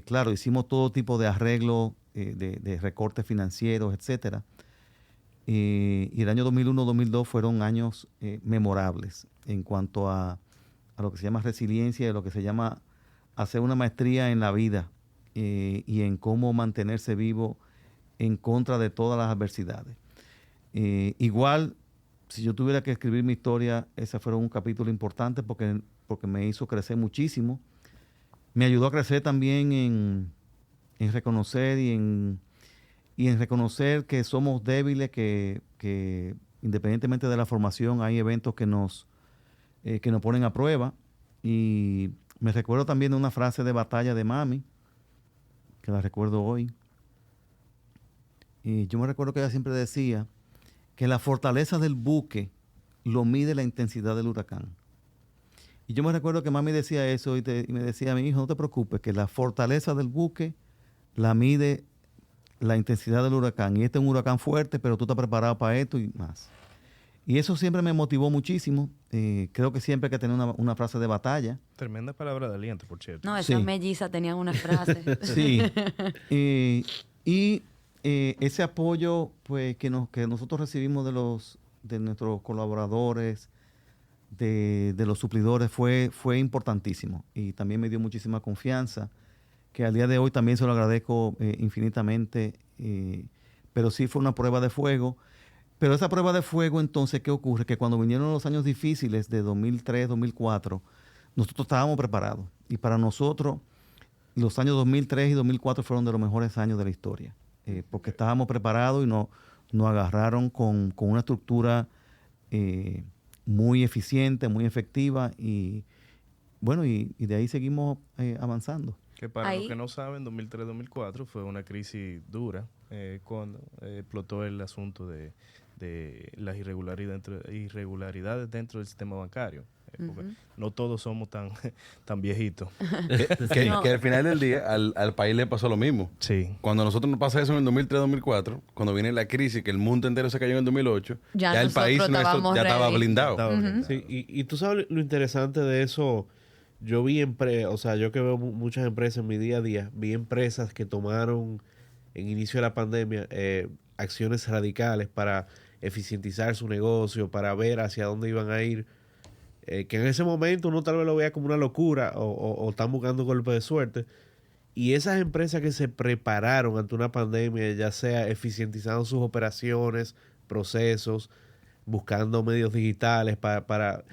Speaker 5: Claro, hicimos todo tipo de arreglos, de recortes financieros, etcétera. Y el año 2001-2002 fueron años memorables en cuanto a lo que se llama resiliencia y lo que se llama hacer una maestría en la vida y en cómo mantenerse vivo en contra de todas las adversidades. Igual, si yo tuviera que escribir mi historia, ese fue un capítulo importante porque me hizo crecer muchísimo. Me ayudó a crecer también en reconocer y en reconocer que somos débiles, que independientemente de la formación hay eventos que nos ponen a prueba. Y me recuerdo también de una frase de batalla de mami, que la recuerdo hoy. Y yo me recuerdo que ella siempre decía que la fortaleza del buque lo mide la intensidad del huracán. Y yo me recuerdo que mami decía eso y me decía, mi hijo, no te preocupes, que la fortaleza del buque la mide la intensidad del huracán. Y este es un huracán fuerte, pero tú estás preparado para esto y más. Y eso siempre me motivó muchísimo. Creo que siempre hay que tener una frase de batalla.
Speaker 2: Tremenda palabra de aliento, por cierto.
Speaker 4: No, esas mellizas tenían una frase.
Speaker 5: Sí. Ese apoyo pues que nosotros recibimos de nuestros colaboradores, de los suplidores, fue importantísimo. Y también me dio muchísima confianza, que al día de hoy también se lo agradezco infinitamente. Pero sí fue una prueba de fuego. Pero esa prueba de fuego, entonces, ¿qué ocurre? Que cuando vinieron los años difíciles de 2003, 2004, nosotros estábamos preparados. Y para nosotros, los años 2003 y 2004 fueron de los mejores años de la historia. Porque estábamos preparados y nos agarraron con una estructura muy eficiente, muy efectiva. Y bueno, y de ahí seguimos avanzando.
Speaker 2: Que para los que no saben, 2003-2004 fue una crisis dura cuando explotó el asunto de las irregularidades dentro del sistema bancario. Porque no todos somos tan viejitos.
Speaker 1: Que al final del día al país le pasó lo mismo.
Speaker 2: Sí.
Speaker 1: Cuando nosotros nos pasa eso en el 2003-2004, cuando viene la crisis, que el mundo entero se cayó en el 2008, ya el país nuestro ya estaba blindado.
Speaker 3: Sí, y tú sabes lo interesante de eso. Yo vi yo que veo muchas empresas en mi día a día, vi empresas que tomaron en inicio de la pandemia acciones radicales para eficientizar su negocio, para ver hacia dónde iban a ir, que en ese momento uno tal vez lo vea como una locura o están buscando golpe de suerte. Y esas empresas que se prepararon ante una pandemia, ya sea eficientizando sus operaciones, procesos, buscando medios digitales para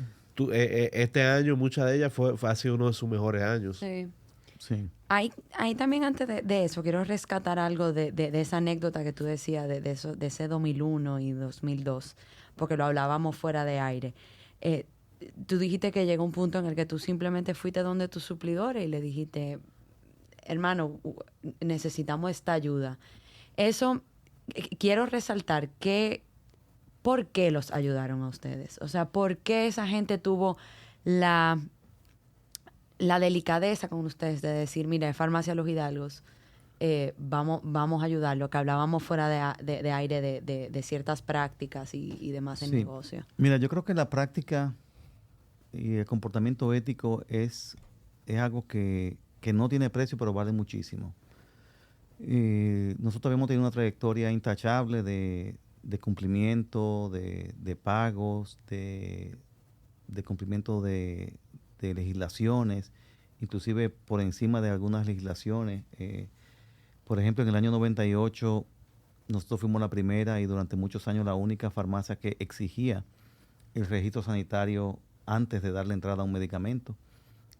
Speaker 3: este año, muchas de ellas ha sido uno de sus mejores años.
Speaker 4: Sí.
Speaker 5: Sí.
Speaker 4: Ahí también antes de eso, quiero rescatar algo de esa anécdota que tú decías de ese 2001 y 2002, porque lo hablábamos fuera de aire. Tú dijiste que llegó un punto en el que tú simplemente fuiste donde tus suplidores y le dijiste, hermano, necesitamos esta ayuda. Eso, quiero resaltar ¿por qué los ayudaron a ustedes? O sea, ¿por qué esa gente tuvo la delicadeza con ustedes de decir, mira, Farmacia Los Hidalgos, vamos a ayudarlo? Que hablábamos fuera de aire de ciertas prácticas y demás en negocio.
Speaker 5: Mira, yo creo que la práctica y el comportamiento ético es algo que no tiene precio, pero vale muchísimo. Nosotros habíamos tenido una trayectoria intachable de cumplimiento, de pagos, de cumplimiento de de legislaciones, inclusive por encima de algunas legislaciones. Por ejemplo, en el año 98 nosotros fuimos la primera y durante muchos años la única farmacia que exigía el registro sanitario antes de darle entrada a un medicamento,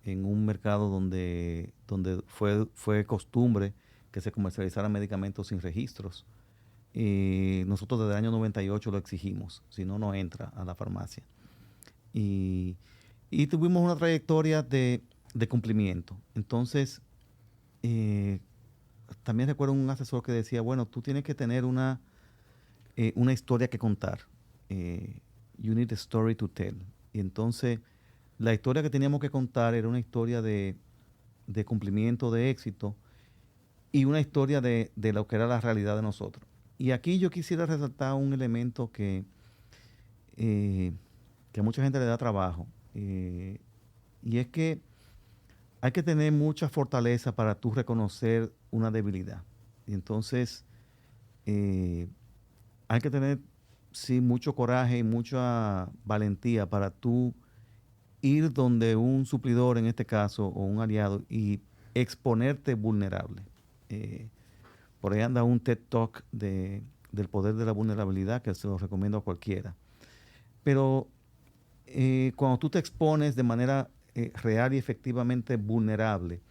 Speaker 5: en un mercado donde fue costumbre que se comercializaran medicamentos sin registros. Nosotros desde el año 98 lo exigimos, si no, no entra a la farmacia. Y tuvimos una trayectoria de cumplimiento. Entonces, también recuerdo un asesor que decía, bueno, tú tienes que tener una historia que contar. You need a story to tell. Y entonces, la historia que teníamos que contar era una historia de cumplimiento, de éxito, y una historia de lo que era la realidad de nosotros. Y aquí yo quisiera resaltar un elemento que a mucha gente le da trabajo, y es que hay que tener mucha fortaleza para tú reconocer una debilidad. Y entonces hay que tener, sí, mucho coraje y mucha valentía para tú ir donde un suplidor, en este caso, o un aliado, y exponerte vulnerable. Por ahí anda un TED Talk del poder de la vulnerabilidad, que se lo recomiendo a cualquiera. Pero cuando tú te expones de manera real y efectivamente vulnerable,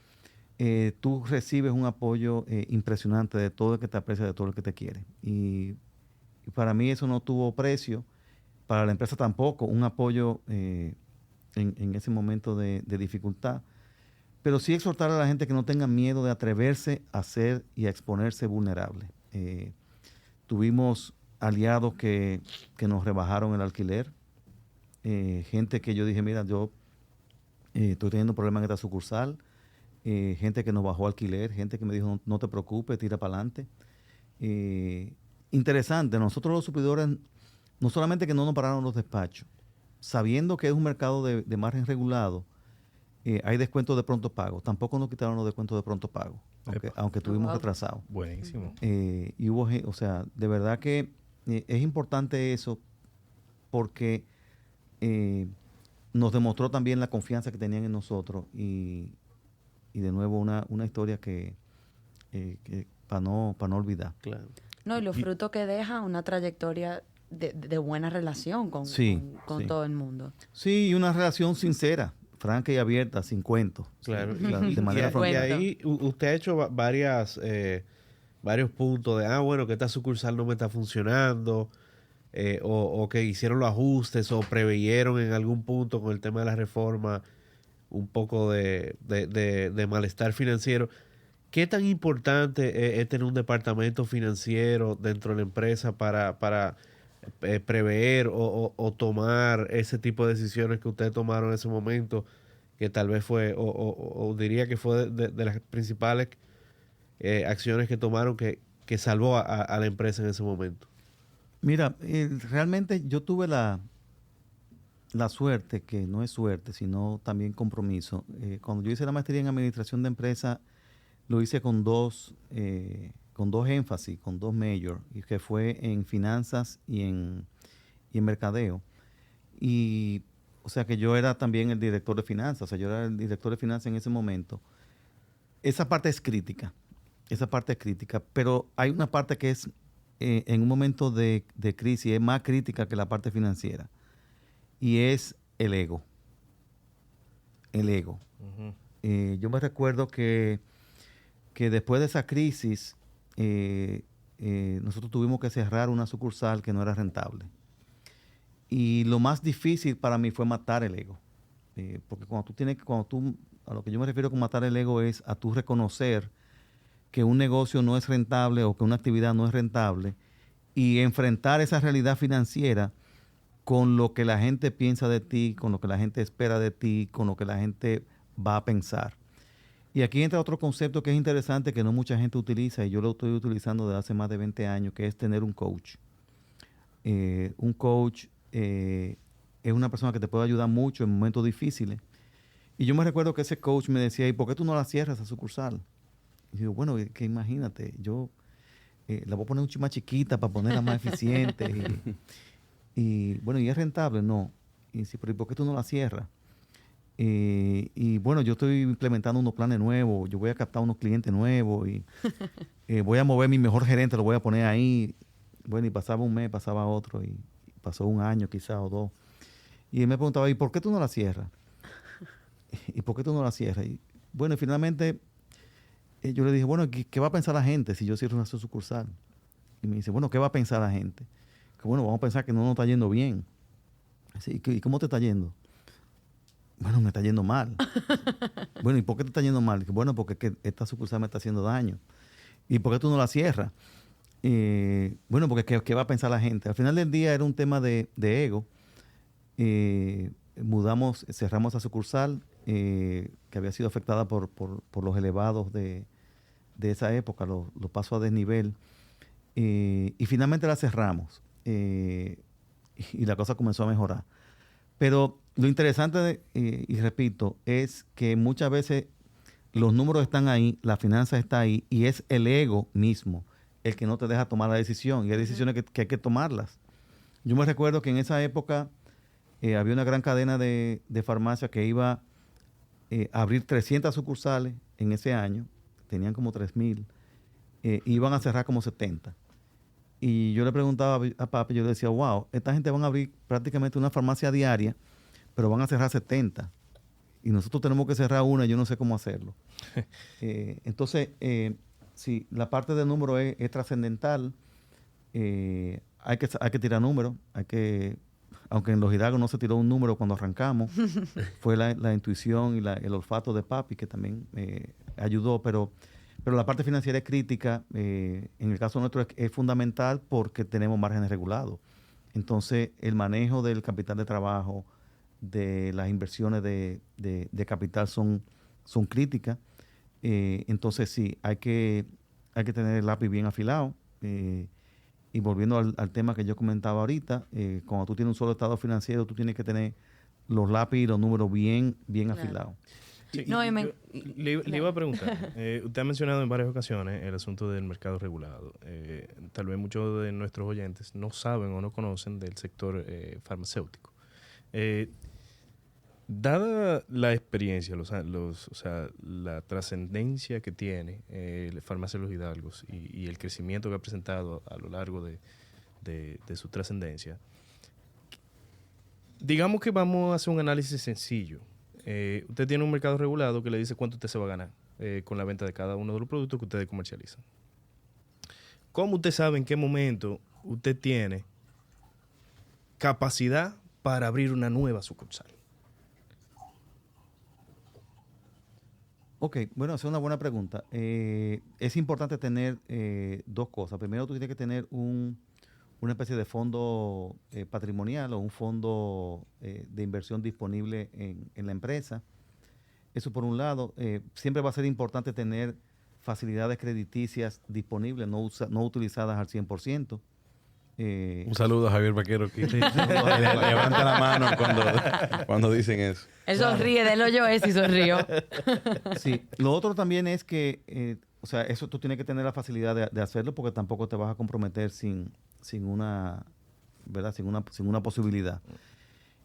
Speaker 5: tú recibes un apoyo impresionante de todo el que te aprecia, de todo el que te quiere. Y para mí eso no tuvo precio, para la empresa tampoco, un apoyo en ese momento de dificultad. Pero sí exhortar a la gente que no tenga miedo de atreverse a ser y a exponerse vulnerable. Tuvimos aliados que nos rebajaron el alquiler, gente que yo dije, mira, yo estoy teniendo problemas en esta sucursal, gente que nos bajó alquiler, gente que me dijo, no te preocupes, tira para adelante. Interesante, nosotros los suplidores, no solamente que no nos pararon los despachos, sabiendo que es un mercado de margen regulado, hay descuentos de pronto pago. Tampoco nos quitaron los descuentos de pronto pago, aunque estuvimos retrasados.
Speaker 2: Buenísimo.
Speaker 5: Y hubo, o sea, de verdad que es importante eso, porque nos demostró también la confianza que tenían en nosotros, y de nuevo una historia que para no olvidar.
Speaker 3: Claro.
Speaker 4: No, y los frutos que deja una trayectoria de buena relación con
Speaker 5: Sí.
Speaker 4: todo el mundo.
Speaker 5: Sí, y una relación sincera, franca y abierta, sin cuentos.
Speaker 3: Claro.
Speaker 5: Sí, de manera
Speaker 3: Y
Speaker 5: frontal.
Speaker 3: ahí usted ha hecho varios puntos de, bueno, que esta sucursal no me está funcionando, o que hicieron los ajustes o preveyeron en algún punto con el tema de la reforma un poco de malestar financiero. ¿Qué tan importante es tener un departamento financiero dentro de la empresa para prever o tomar ese tipo de decisiones que ustedes tomaron en ese momento, que tal vez fue, o diría que fue de las principales acciones que tomaron que salvó a la empresa en ese momento?
Speaker 5: Mira, realmente yo tuve la suerte, que no es suerte, sino también compromiso. Cuando yo hice la maestría en administración de empresa, lo hice con dos énfasis, con dos major, y que fue en finanzas y en mercadeo. Y, o sea, que yo era también el director de finanzas, o sea, yo era el director de finanzas en ese momento. Esa parte es crítica, pero hay una parte que es, en un momento de crisis, es más crítica que la parte financiera, y es el ego. Uh-huh. Yo me recuerdo que después de esa crisis, nosotros tuvimos que cerrar una sucursal que no era rentable. Y lo más difícil para mí fue matar el ego. Porque a lo que yo me refiero con matar el ego es a tú reconocer que un negocio no es rentable o que una actividad no es rentable, y enfrentar esa realidad financiera con lo que la gente piensa de ti, con lo que la gente espera de ti, con lo que la gente va a pensar. Y aquí entra otro concepto que es interesante, que no mucha gente utiliza, y yo lo estoy utilizando desde hace más de 20 años, que es tener un coach. Un coach es una persona que te puede ayudar mucho en momentos difíciles. Y yo me recuerdo que ese coach me decía, ¿y por qué tú no la cierras a sucursal? Y yo digo, bueno, que imagínate, yo la voy a poner un más chiquita para ponerla más eficiente. Y bueno, ¿y es rentable? No. Y dice, pero ¿y por qué tú no la cierras? Y bueno, yo estoy implementando unos planes nuevos, yo voy a captar unos clientes nuevos y voy a mover mi mejor gerente, lo voy a poner ahí. Bueno, y pasaba un mes, pasaba otro y pasó un año quizás o dos. Y él me preguntaba, ¿y por qué tú no la cierras? ¿Y por qué tú no la cierras? Y bueno, y finalmente yo le dije, bueno, ¿qué va a pensar la gente si yo cierro una sucursal? Y me dice, bueno, ¿qué va a pensar la gente? Que bueno, vamos a pensar que no nos está yendo bien. Así, ¿y cómo te está yendo? Bueno, me está yendo mal. Bueno, ¿y por qué te está yendo mal? Bueno, porque es que esta sucursal me está haciendo daño. ¿Y por qué tú no la cierras? Bueno, porque ¿qué va a pensar la gente? Al final del día era un tema de ego. Cerramos esa sucursal que había sido afectada por los elevados de esa época, los pasos a desnivel. Y finalmente la cerramos. Y la cosa comenzó a mejorar. Pero lo interesante, y repito, es que muchas veces los números están ahí, la finanza está ahí, y es el ego mismo el que no te deja tomar la decisión. Y hay decisiones que hay que tomarlas. Yo me recuerdo que en esa época había una gran cadena de farmacias que iba a abrir 300 sucursales en ese año. Tenían como 3,000. Iban a cerrar como 70. Y yo le preguntaba a papi, yo le decía, wow, esta gente van a abrir prácticamente una farmacia diaria, pero van a cerrar 70. Y nosotros tenemos que cerrar una, yo no sé cómo hacerlo. Entonces, sí, la parte del número es trascendental. Hay que tirar números. Aunque en los Hidalgos no se tiró un número cuando arrancamos, fue la intuición y el olfato de papi que también ayudó, pero la parte financiera es crítica. En el caso nuestro es fundamental porque tenemos márgenes regulados. Entonces, el manejo del capital de trabajo, de las inversiones de capital son críticas. Entonces, sí, hay que tener el lápiz bien afilado. Y volviendo al tema que yo comentaba ahorita, cuando tú tienes un solo estado financiero, tú tienes que tener los lápices y los números bien afilados.
Speaker 2: Sí,
Speaker 4: No,
Speaker 2: le iba a preguntar, usted ha mencionado en varias ocasiones el asunto del mercado regulado. Tal vez muchos de nuestros oyentes no saben o no conocen del sector farmacéutico. Dada la experiencia, la trascendencia que tiene la farmacia de los Hidalgos y el crecimiento que ha presentado a lo largo de su trascendencia, digamos que vamos a hacer un análisis sencillo. Usted tiene un mercado regulado que le dice cuánto usted se va a ganar con la venta de cada uno de los productos que ustedes comercializan. ¿Cómo usted sabe en qué momento usted tiene capacidad para abrir una nueva sucursal?
Speaker 5: Ok, bueno, esa es una buena pregunta. Es importante tener dos cosas. Primero, tú tienes que tener una especie de fondo patrimonial o un fondo de inversión disponible en la empresa. Eso por un lado. Siempre va a ser importante tener facilidades crediticias disponibles, no utilizadas al 100%.
Speaker 1: Un saludo a Javier Vaquero aquí. Levanta la mano cuando dicen eso.
Speaker 4: Él sonríe, de él oyó eso y sonrió.
Speaker 5: Sí, lo otro también es que, eso tú tienes que tener la facilidad de hacerlo porque tampoco te vas a comprometer sin una posibilidad.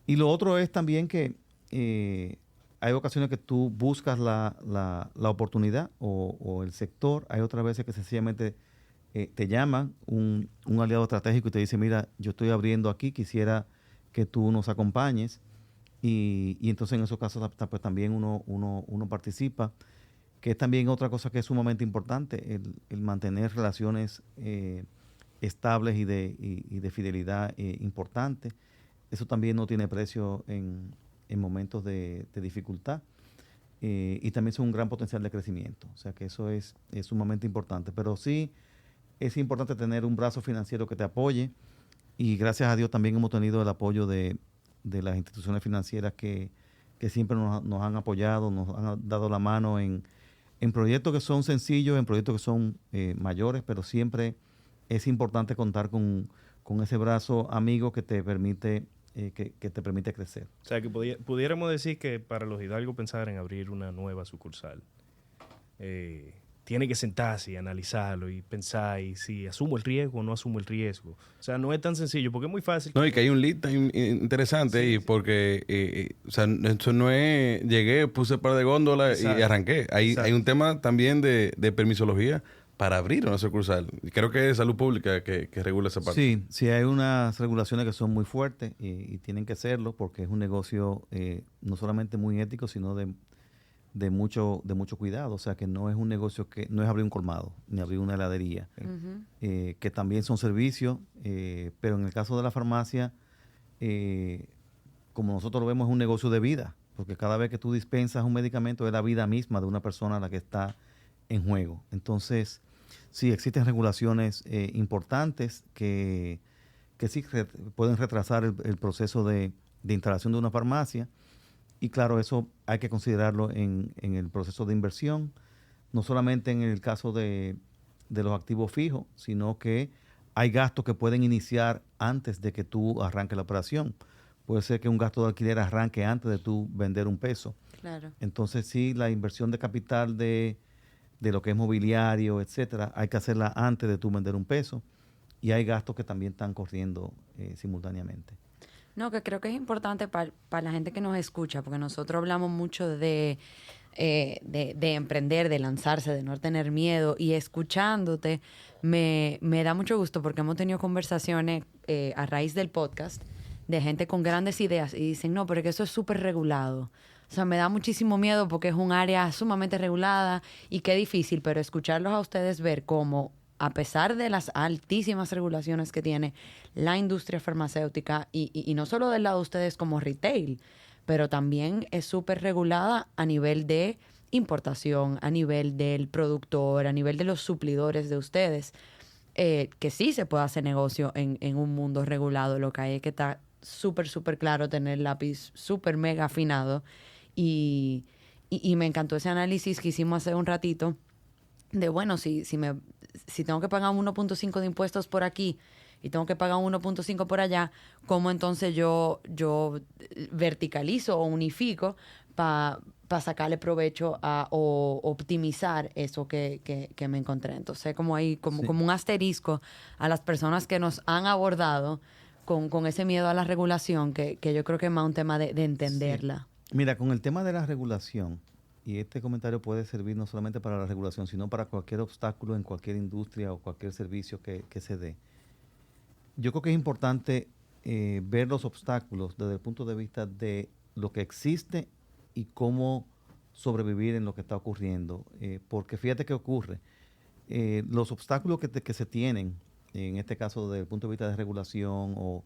Speaker 5: Y lo otro es también que hay ocasiones que tú buscas la oportunidad o el sector. Hay otras veces que sencillamente te llaman un aliado estratégico y te dice, mira, yo estoy abriendo aquí, quisiera que tú nos acompañes. Y entonces en esos casos pues, también uno participa, que es también otra cosa que es sumamente importante, el mantener relaciones estables y de fidelidad importante. Eso también no tiene precio en momentos de dificultad. Y también es un gran potencial de crecimiento. O sea que eso es sumamente importante. Pero sí es importante tener un brazo financiero que te apoye. Y gracias a Dios también hemos tenido el apoyo de las instituciones financieras que siempre nos han apoyado, nos han dado la mano en proyectos que son sencillos, en proyectos que son mayores, pero siempre es importante contar con ese brazo amigo que te permite crecer.
Speaker 2: O sea, que pudiéramos decir que para los Hidalgos pensar en abrir una nueva sucursal tiene que sentarse y analizarlo y pensar y si asumo el riesgo o no asumo el riesgo. O sea, no es tan sencillo porque es muy fácil.
Speaker 1: No, y que hay un lead time interesante ahí porque, o sea, eso no es llegué, puse un par de góndolas y arranqué. Hay un tema también de permisología para abrir una sucursal. Y creo que es salud pública que regula esa parte.
Speaker 5: Sí, sí hay unas regulaciones que son muy fuertes y tienen que serlo porque es un negocio no solamente muy ético, sino de mucho cuidado. O sea, que no es un negocio que no es abrir un colmado ni abrir una heladería, que también son servicios, pero en el caso de la farmacia, como nosotros lo vemos, es un negocio de vida, porque cada vez que tú dispensas un medicamento es la vida misma de una persona la que está en juego. Entonces, sí, existen regulaciones importantes que sí pueden retrasar el proceso de instalación de una farmacia. Y claro, eso hay que considerarlo en el proceso de inversión, no solamente en el caso de los activos fijos, sino que hay gastos que pueden iniciar antes de que tú arranques la operación. Puede ser que un gasto de alquiler arranque antes de tú vender un peso.
Speaker 4: Claro.
Speaker 5: Entonces, sí, la inversión de capital de lo que es mobiliario, etcétera, hay que hacerla antes de tú vender un peso. Y hay gastos que también están corriendo simultáneamente.
Speaker 4: No, que creo que es importante para la gente que nos escucha, porque nosotros hablamos mucho de emprender, de lanzarse, de no tener miedo, y escuchándote me da mucho gusto porque hemos tenido conversaciones a raíz del podcast de gente con grandes ideas y dicen, no, pero es que eso es súper regulado. O sea, me da muchísimo miedo porque es un área sumamente regulada y qué difícil, pero escucharlos a ustedes ver cómo, a pesar de las altísimas regulaciones que tiene la industria farmacéutica, y no solo del lado de ustedes como retail, pero también es súper regulada a nivel de importación, a nivel del productor, a nivel de los suplidores de ustedes, que sí se puede hacer negocio en un mundo regulado. Lo que hay es que estar súper, súper claro, tener el lápiz súper mega afinado. Y me encantó ese análisis que hicimos hace un ratito de, bueno, si tengo que pagar 1.5 de impuestos por aquí y tengo que pagar 1.5 por allá, ¿cómo entonces yo verticalizo o unifico para sacarle provecho o optimizar eso que me encontré? Entonces, como hay como un asterisco a las personas que nos han abordado con ese miedo a la regulación, que yo creo que es más un tema de entenderla.
Speaker 5: Sí. Mira, con el tema de la regulación, y este comentario puede servir no solamente para la regulación, sino para cualquier obstáculo en cualquier industria o cualquier servicio que se dé. Yo creo que es importante ver los obstáculos desde el punto de vista de lo que existe y cómo sobrevivir en lo que está ocurriendo. Porque fíjate qué ocurre. Los obstáculos que se tienen, en este caso desde el punto de vista de regulación o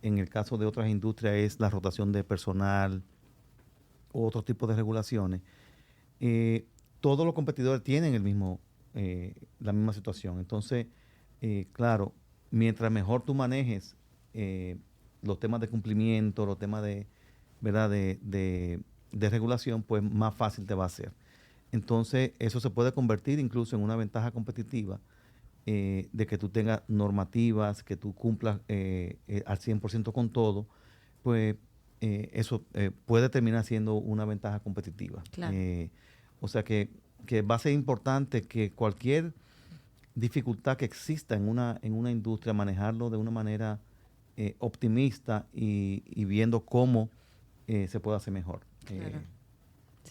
Speaker 5: en el caso de otras industrias, es la rotación de personal o otro tipo de regulaciones. Todos los competidores tienen la misma situación. Entonces, claro, mientras mejor tú manejes los temas de cumplimiento, los temas de regulación, pues más fácil te va a ser. Entonces, eso se puede convertir incluso en una ventaja competitiva de que tú tengas normativas, que tú cumplas al 100% con todo, pues eso puede terminar siendo una ventaja competitiva.
Speaker 4: Claro.
Speaker 5: O sea que va a ser importante que cualquier dificultad que exista en una industria, manejarlo de una manera optimista y viendo cómo se puede hacer mejor.
Speaker 4: Claro.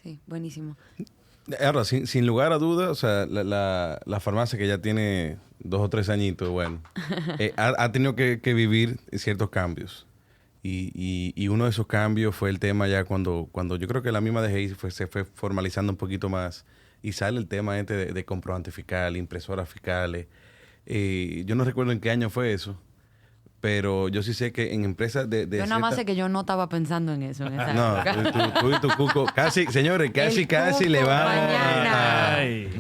Speaker 4: Sí, buenísimo.
Speaker 1: Ahora, sin lugar a dudas, o sea, la farmacia que ya tiene 2 o 3 añitos, bueno, ha tenido que vivir ciertos cambios. Y uno de esos cambios fue el tema ya cuando yo creo que la misma DGI se fue formalizando un poquito más y sale el tema de comprobante fiscal, impresoras fiscales. Yo no recuerdo en qué año fue eso, pero yo sí sé que en empresas de
Speaker 4: yo nada más sé que yo no estaba pensando en eso en esa
Speaker 1: época. Tú y tu cuco, casi, señores, casi le vamos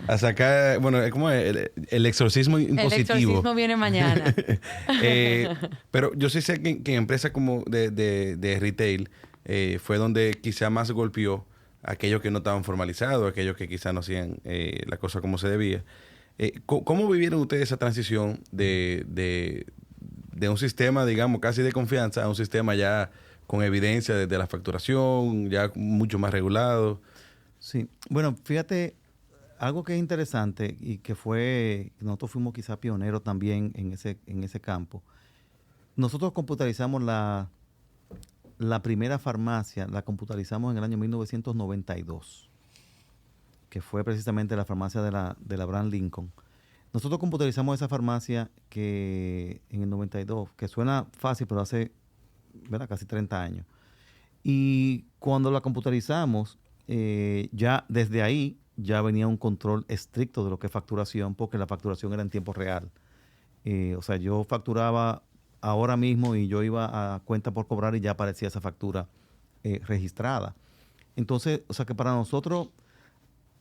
Speaker 1: a sacar, bueno, es como el exorcismo impositivo.
Speaker 4: El exorcismo viene mañana.
Speaker 1: Pero yo sí sé que en empresas como de retail fue donde quizá más golpeó a aquellos que no estaban formalizados, aquellos que quizá no hacían la cosa como se debía. ¿Cómo vivieron ustedes esa transición de un sistema, digamos, casi de confianza a un sistema ya con evidencia de la facturación, ya mucho más regulado?
Speaker 5: Sí. Bueno, fíjate, algo que es interesante y que nosotros fuimos quizás pioneros también en ese campo. Nosotros computarizamos la primera farmacia, la computarizamos en el año 1992, que fue precisamente la farmacia de la Abraham Lincoln. Nosotros computarizamos esa farmacia que en el 92, que suena fácil, pero hace, ¿verdad?, casi 30 años. Y cuando la computarizamos, ya desde ahí ya venía un control estricto de lo que es facturación, porque la facturación era en tiempo real. O sea, yo facturaba ahora mismo y yo iba a cuenta por cobrar y ya aparecía esa factura registrada. Entonces, o sea que para nosotros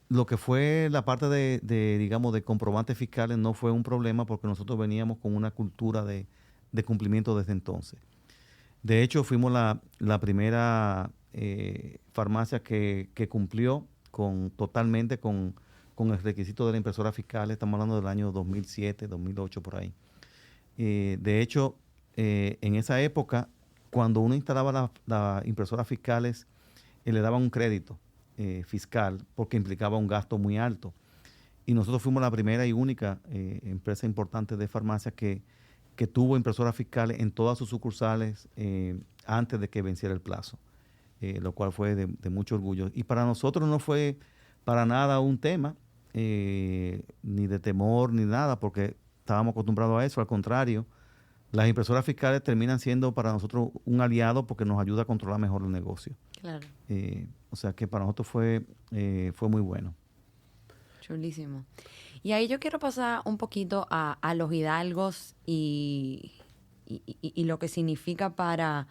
Speaker 5: lo que fue la parte digamos, de comprobantes fiscales no fue un problema porque nosotros veníamos con una cultura de cumplimiento desde entonces. De hecho, fuimos la primera farmacia que cumplió totalmente con el requisito de la impresora fiscal. Estamos hablando del año 2007, 2008, por ahí. De hecho, en esa época, cuando uno instalaba las impresoras fiscales, le daban un crédito fiscal porque implicaba un gasto muy alto. Y nosotros fuimos la primera y única empresa importante de farmacia que tuvo impresoras fiscales en todas sus sucursales antes de que venciera el plazo, lo cual fue de mucho orgullo. Y para nosotros no fue para nada un tema, ni de temor, ni nada, porque estábamos acostumbrados a eso. Al contrario, las impresoras fiscales terminan siendo para nosotros un aliado porque nos ayuda a controlar mejor el negocio.
Speaker 4: Claro.
Speaker 5: O sea que para nosotros fue muy bueno.
Speaker 4: Chulísimo. Y ahí yo quiero pasar un poquito a los hidalgos y lo que significa para...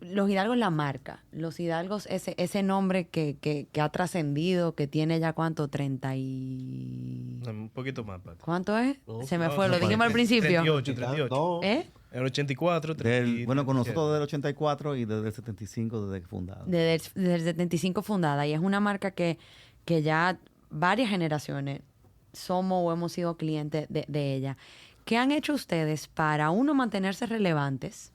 Speaker 4: los hidalgos, la marca. Los hidalgos, ese nombre que ha trascendido, que tiene ya ¿cuánto? 30 y...
Speaker 2: Un poquito más, Pati.
Speaker 4: ¿Cuánto es?
Speaker 3: No,
Speaker 4: Se me
Speaker 2: no,
Speaker 4: fue,
Speaker 2: no,
Speaker 4: lo dijimos al principio.
Speaker 2: 38.
Speaker 3: No.
Speaker 4: ¿Eh?
Speaker 2: En el 84,
Speaker 5: Bueno, con nosotros desde el 84 y desde el 75 desde que fundada.
Speaker 4: Desde el 75 fundada. Y es una marca que ya varias generaciones somos o hemos sido clientes de ella. ¿Qué han hecho ustedes para, uno, mantenerse relevantes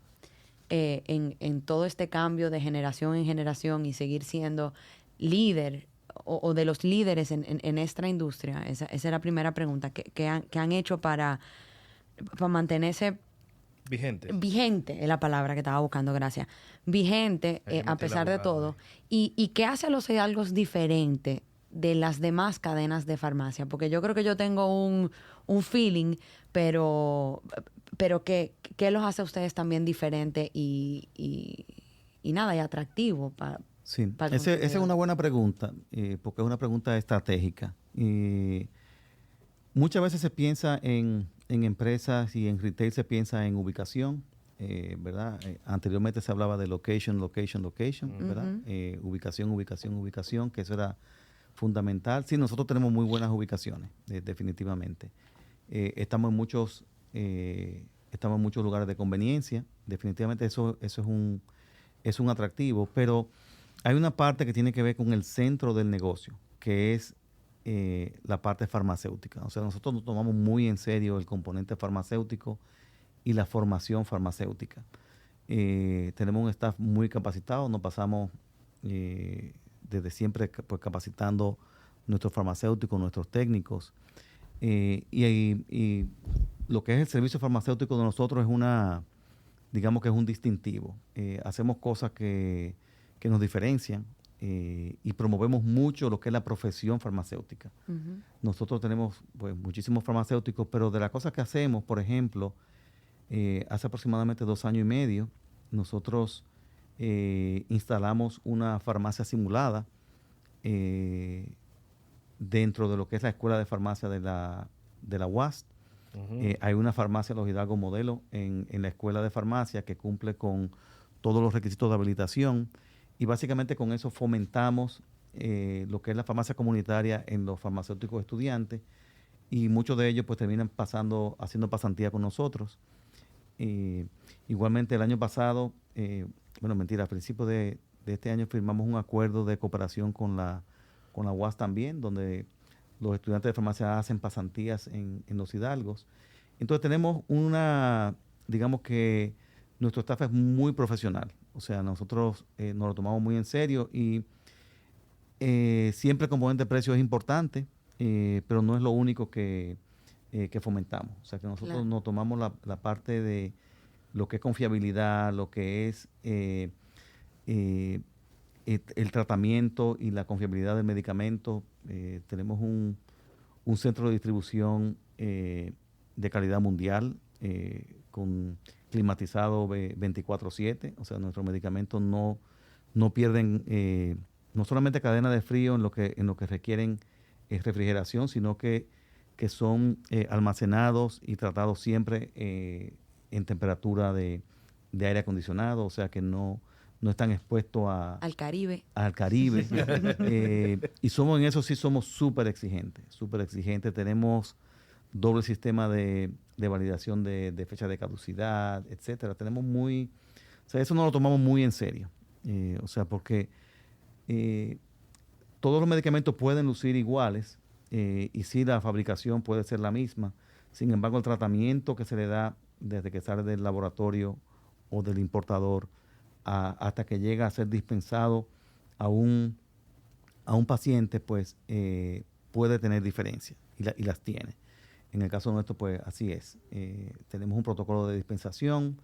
Speaker 4: en todo este cambio de generación en generación y seguir siendo líder o de los líderes en esta industria? Esa es la primera pregunta. ¿Qué han hecho para mantenerse vigente? Es la palabra que estaba buscando, gracias. Vigente, a pesar de todo. ¿Y qué hace a los hidalgos diferente de las demás cadenas de farmacia? Porque yo creo que yo tengo un feeling, pero ¿qué los hace a ustedes también diferente y nada, y atractivo para
Speaker 5: Sí,
Speaker 4: para el
Speaker 5: esa es
Speaker 4: consumidor?
Speaker 5: una buena pregunta, porque es una pregunta estratégica. Muchas veces se piensa en empresas y en retail se piensa en ubicación, ¿verdad? Anteriormente se hablaba de location, ¿verdad? Ubicación, que eso era fundamental. Sí, nosotros tenemos muy buenas ubicaciones, definitivamente. Estamos en muchos lugares de conveniencia. Definitivamente eso es un atractivo, pero hay una parte que tiene que ver con el centro del negocio, que es la parte farmacéutica. O sea, nosotros nos tomamos muy en serio el componente farmacéutico y la formación farmacéutica. Tenemos un staff muy capacitado, nos pasamos desde siempre pues, capacitando nuestros farmacéuticos, nuestros técnicos. Y lo que es el servicio farmacéutico de nosotros es digamos que es un distintivo. Hacemos cosas que nos diferencian y promovemos mucho lo que es la profesión farmacéutica.
Speaker 4: Ujú.
Speaker 5: Nosotros tenemos pues, muchísimos farmacéuticos, pero de las cosas que hacemos, por ejemplo, hace aproximadamente 2 años y medio, nosotros instalamos una farmacia simulada dentro de lo que es la Escuela de Farmacia de la UAS. Hay una farmacia Los Hidalgos Modelo en la Escuela de Farmacia que cumple con todos los requisitos de habilitación y básicamente con eso fomentamos lo que es la farmacia comunitaria en los farmacéuticos estudiantes y muchos de ellos pues terminan haciendo pasantía con nosotros. Igualmente el año pasado, a principios de este año firmamos un acuerdo de cooperación con la UAS también, donde los estudiantes de farmacia hacen pasantías en los Hidalgos. Entonces tenemos digamos que nuestro staff es muy profesional. O sea, nosotros nos lo tomamos muy en serio y siempre el componente de precio es importante, pero no es lo único que fomentamos. O sea, que nosotros
Speaker 4: Claro.
Speaker 5: nos tomamos la parte de lo que es confiabilidad, lo que es el tratamiento y la confiabilidad del medicamento. Tenemos un centro de distribución de calidad mundial con climatizado 24/7. O sea, nuestros medicamentos no pierden no solamente cadena de frío en lo que requieren refrigeración, sino que son almacenados y tratados siempre en temperatura de aire acondicionado, o sea que no están expuestos
Speaker 4: Al Caribe.
Speaker 5: al Caribe. Y en eso sí somos súper exigentes, súper exigentes. Tenemos doble sistema de validación de fecha de caducidad, etcétera. O sea, eso no lo tomamos muy en serio. O sea, porque todos los medicamentos pueden lucir iguales y sí la fabricación puede ser la misma. Sin embargo, el tratamiento que se le da desde que sale del laboratorio o del importador hasta que llega a ser dispensado a un paciente, pues puede tener diferencias y las tiene. En el caso nuestro, pues así es. Tenemos un protocolo de dispensación,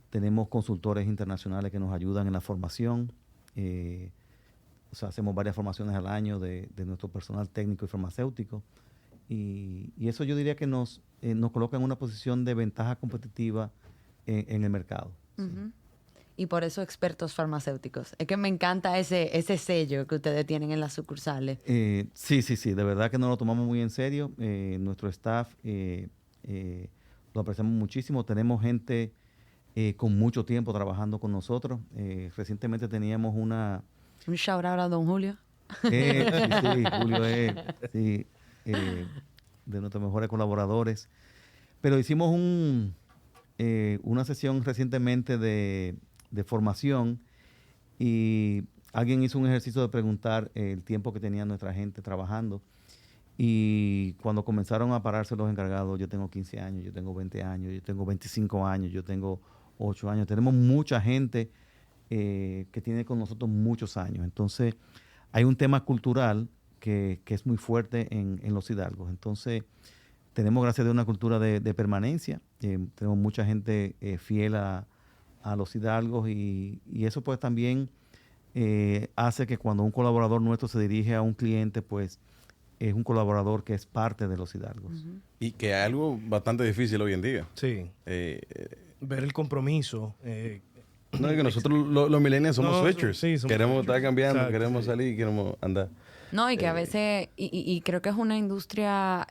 Speaker 5: tenemos consultores internacionales que nos ayudan en la formación. O sea, hacemos varias formaciones al año de nuestro personal técnico y farmacéutico. Y eso yo diría que nos coloca en una posición de ventaja competitiva en el mercado.
Speaker 4: Ujú. Y por eso expertos farmacéuticos. Es que me encanta ese sello que ustedes tienen en las sucursales.
Speaker 5: Sí, de verdad que nos lo tomamos muy en serio. Nuestro staff lo apreciamos muchísimo. Tenemos gente con mucho tiempo trabajando con nosotros. Recientemente teníamos
Speaker 4: Un shout out a don Julio.
Speaker 5: sí, Julio es de nuestros mejores colaboradores. Pero hicimos una sesión recientemente de formación y alguien hizo un ejercicio de preguntar el tiempo que tenía nuestra gente trabajando. Y cuando comenzaron a pararse los encargados, yo tengo 15 años, yo tengo 20 años, yo tengo 25 años, yo tengo 8 años. Tenemos mucha gente que tiene con nosotros muchos años. Entonces, hay un tema cultural que es muy fuerte en los hidalgos. Entonces, tenemos, gracias a Dios, una cultura de permanencia. Tenemos mucha gente fiel a los hidalgos y eso pues también hace que cuando un colaborador nuestro se dirige a un cliente, pues es un colaborador que es parte de los hidalgos.
Speaker 4: Ujú.
Speaker 1: Y que es algo bastante difícil hoy en día.
Speaker 2: Sí. Ver el compromiso.
Speaker 1: No, es que nosotros los millennials somos
Speaker 2: No,
Speaker 1: switchers.
Speaker 2: sí, somos
Speaker 1: Queremos
Speaker 2: switchers.
Speaker 1: estar cambiando,
Speaker 2: Exacto,
Speaker 1: queremos
Speaker 2: sí.
Speaker 1: salir, queremos andar.
Speaker 4: No, y que a veces, y creo que es una industria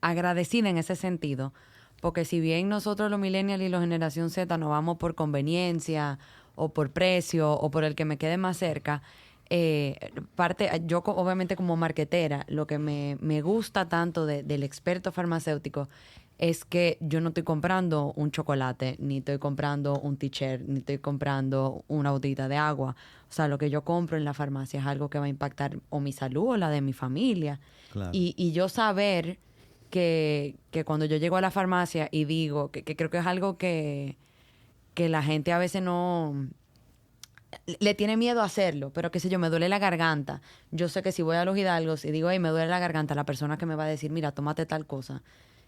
Speaker 4: agradecida en ese sentido, porque si bien nosotros los millennials y la generación Z nos vamos por conveniencia o por precio o por el que me quede más cerca, yo obviamente como marketera, lo que me gusta tanto del experto farmacéutico es que yo no estoy comprando un chocolate, ni estoy comprando un t-shirt, ni estoy comprando una botellita de agua. O sea, lo que yo compro en la farmacia es algo que va a impactar o mi salud o la de mi familia.
Speaker 5: Claro.
Speaker 4: Y yo saber que cuando yo llego a la farmacia y digo, que creo que es algo que la gente a veces no le tiene miedo a hacerlo, pero qué sé yo, me duele la garganta. Yo sé que si voy a los Hidalgos y digo, hey, me duele la garganta, la persona que me va a decir, mira, tómate tal cosa,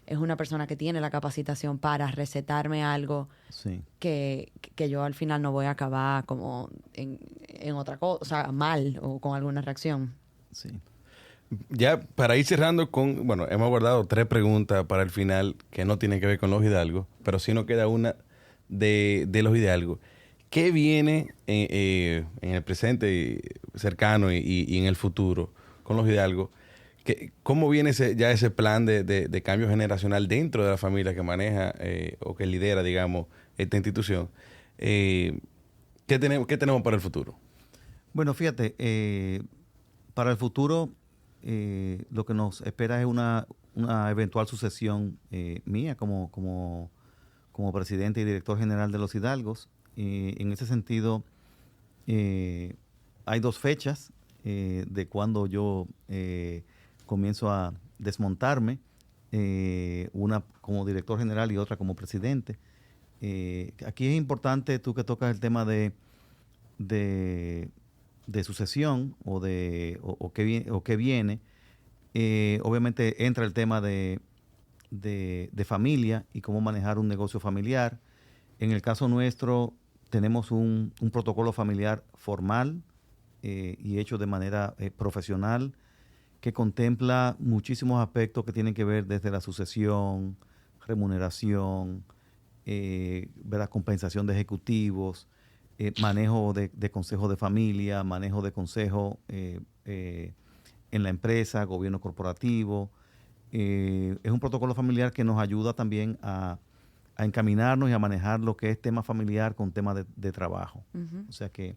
Speaker 4: es una persona que tiene la capacitación para recetarme algo
Speaker 5: Sí.
Speaker 4: que yo al final no voy a acabar como en otra cosa, o sea, mal o con alguna reacción.
Speaker 5: Sí.
Speaker 1: Ya para ir cerrando bueno, hemos guardado 3 preguntas para el final que no tienen que ver con los hidalgos, pero sí nos queda una de los hidalgos. ¿Qué viene en el presente cercano y en el futuro con los hidalgos? ¿Cómo viene ese plan de cambio generacional dentro de la familia que maneja o que lidera, digamos, esta institución? ¿Qué tenemos para el futuro?
Speaker 5: Bueno, fíjate, para el futuro lo que nos espera es una eventual sucesión mía como presidente y director general de los Hidalgos. En ese sentido, hay 2 fechas de cuando yo comienzo a desmontarme, una como director general y otra como presidente. Aquí es importante, tú que tocas el tema de sucesión o que viene, obviamente entra el tema de familia y cómo manejar un negocio familiar. En el caso nuestro tenemos un protocolo familiar formal y hecho de manera profesional, que contempla muchísimos aspectos que tienen que ver desde la sucesión, remuneración, ¿verdad? Compensación de ejecutivos, manejo de consejos de familia, manejo de consejo en la empresa, gobierno corporativo. Es un protocolo familiar que nos ayuda también a encaminarnos y a manejar lo que es tema familiar con tema de trabajo.
Speaker 4: Ujú.
Speaker 5: O sea que...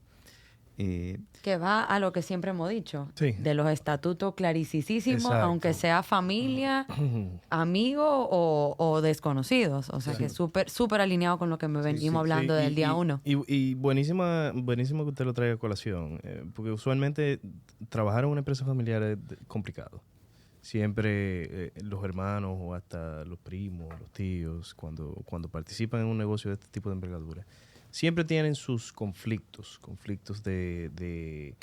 Speaker 4: Que va a lo que siempre hemos dicho,
Speaker 2: Sí.
Speaker 4: de los estatutos claricisísimos,
Speaker 2: Exacto.
Speaker 4: aunque sea familia, amigo o desconocidos. O sea que súper alineado con lo que me venimos hablando del día uno.
Speaker 2: Y buenísimo que usted lo traiga a colación, porque usualmente trabajar en una empresa familiar es complicado. Siempre los hermanos o hasta los primos, los tíos, cuando participan en un negocio de este tipo de envergadura, siempre tienen sus conflictos de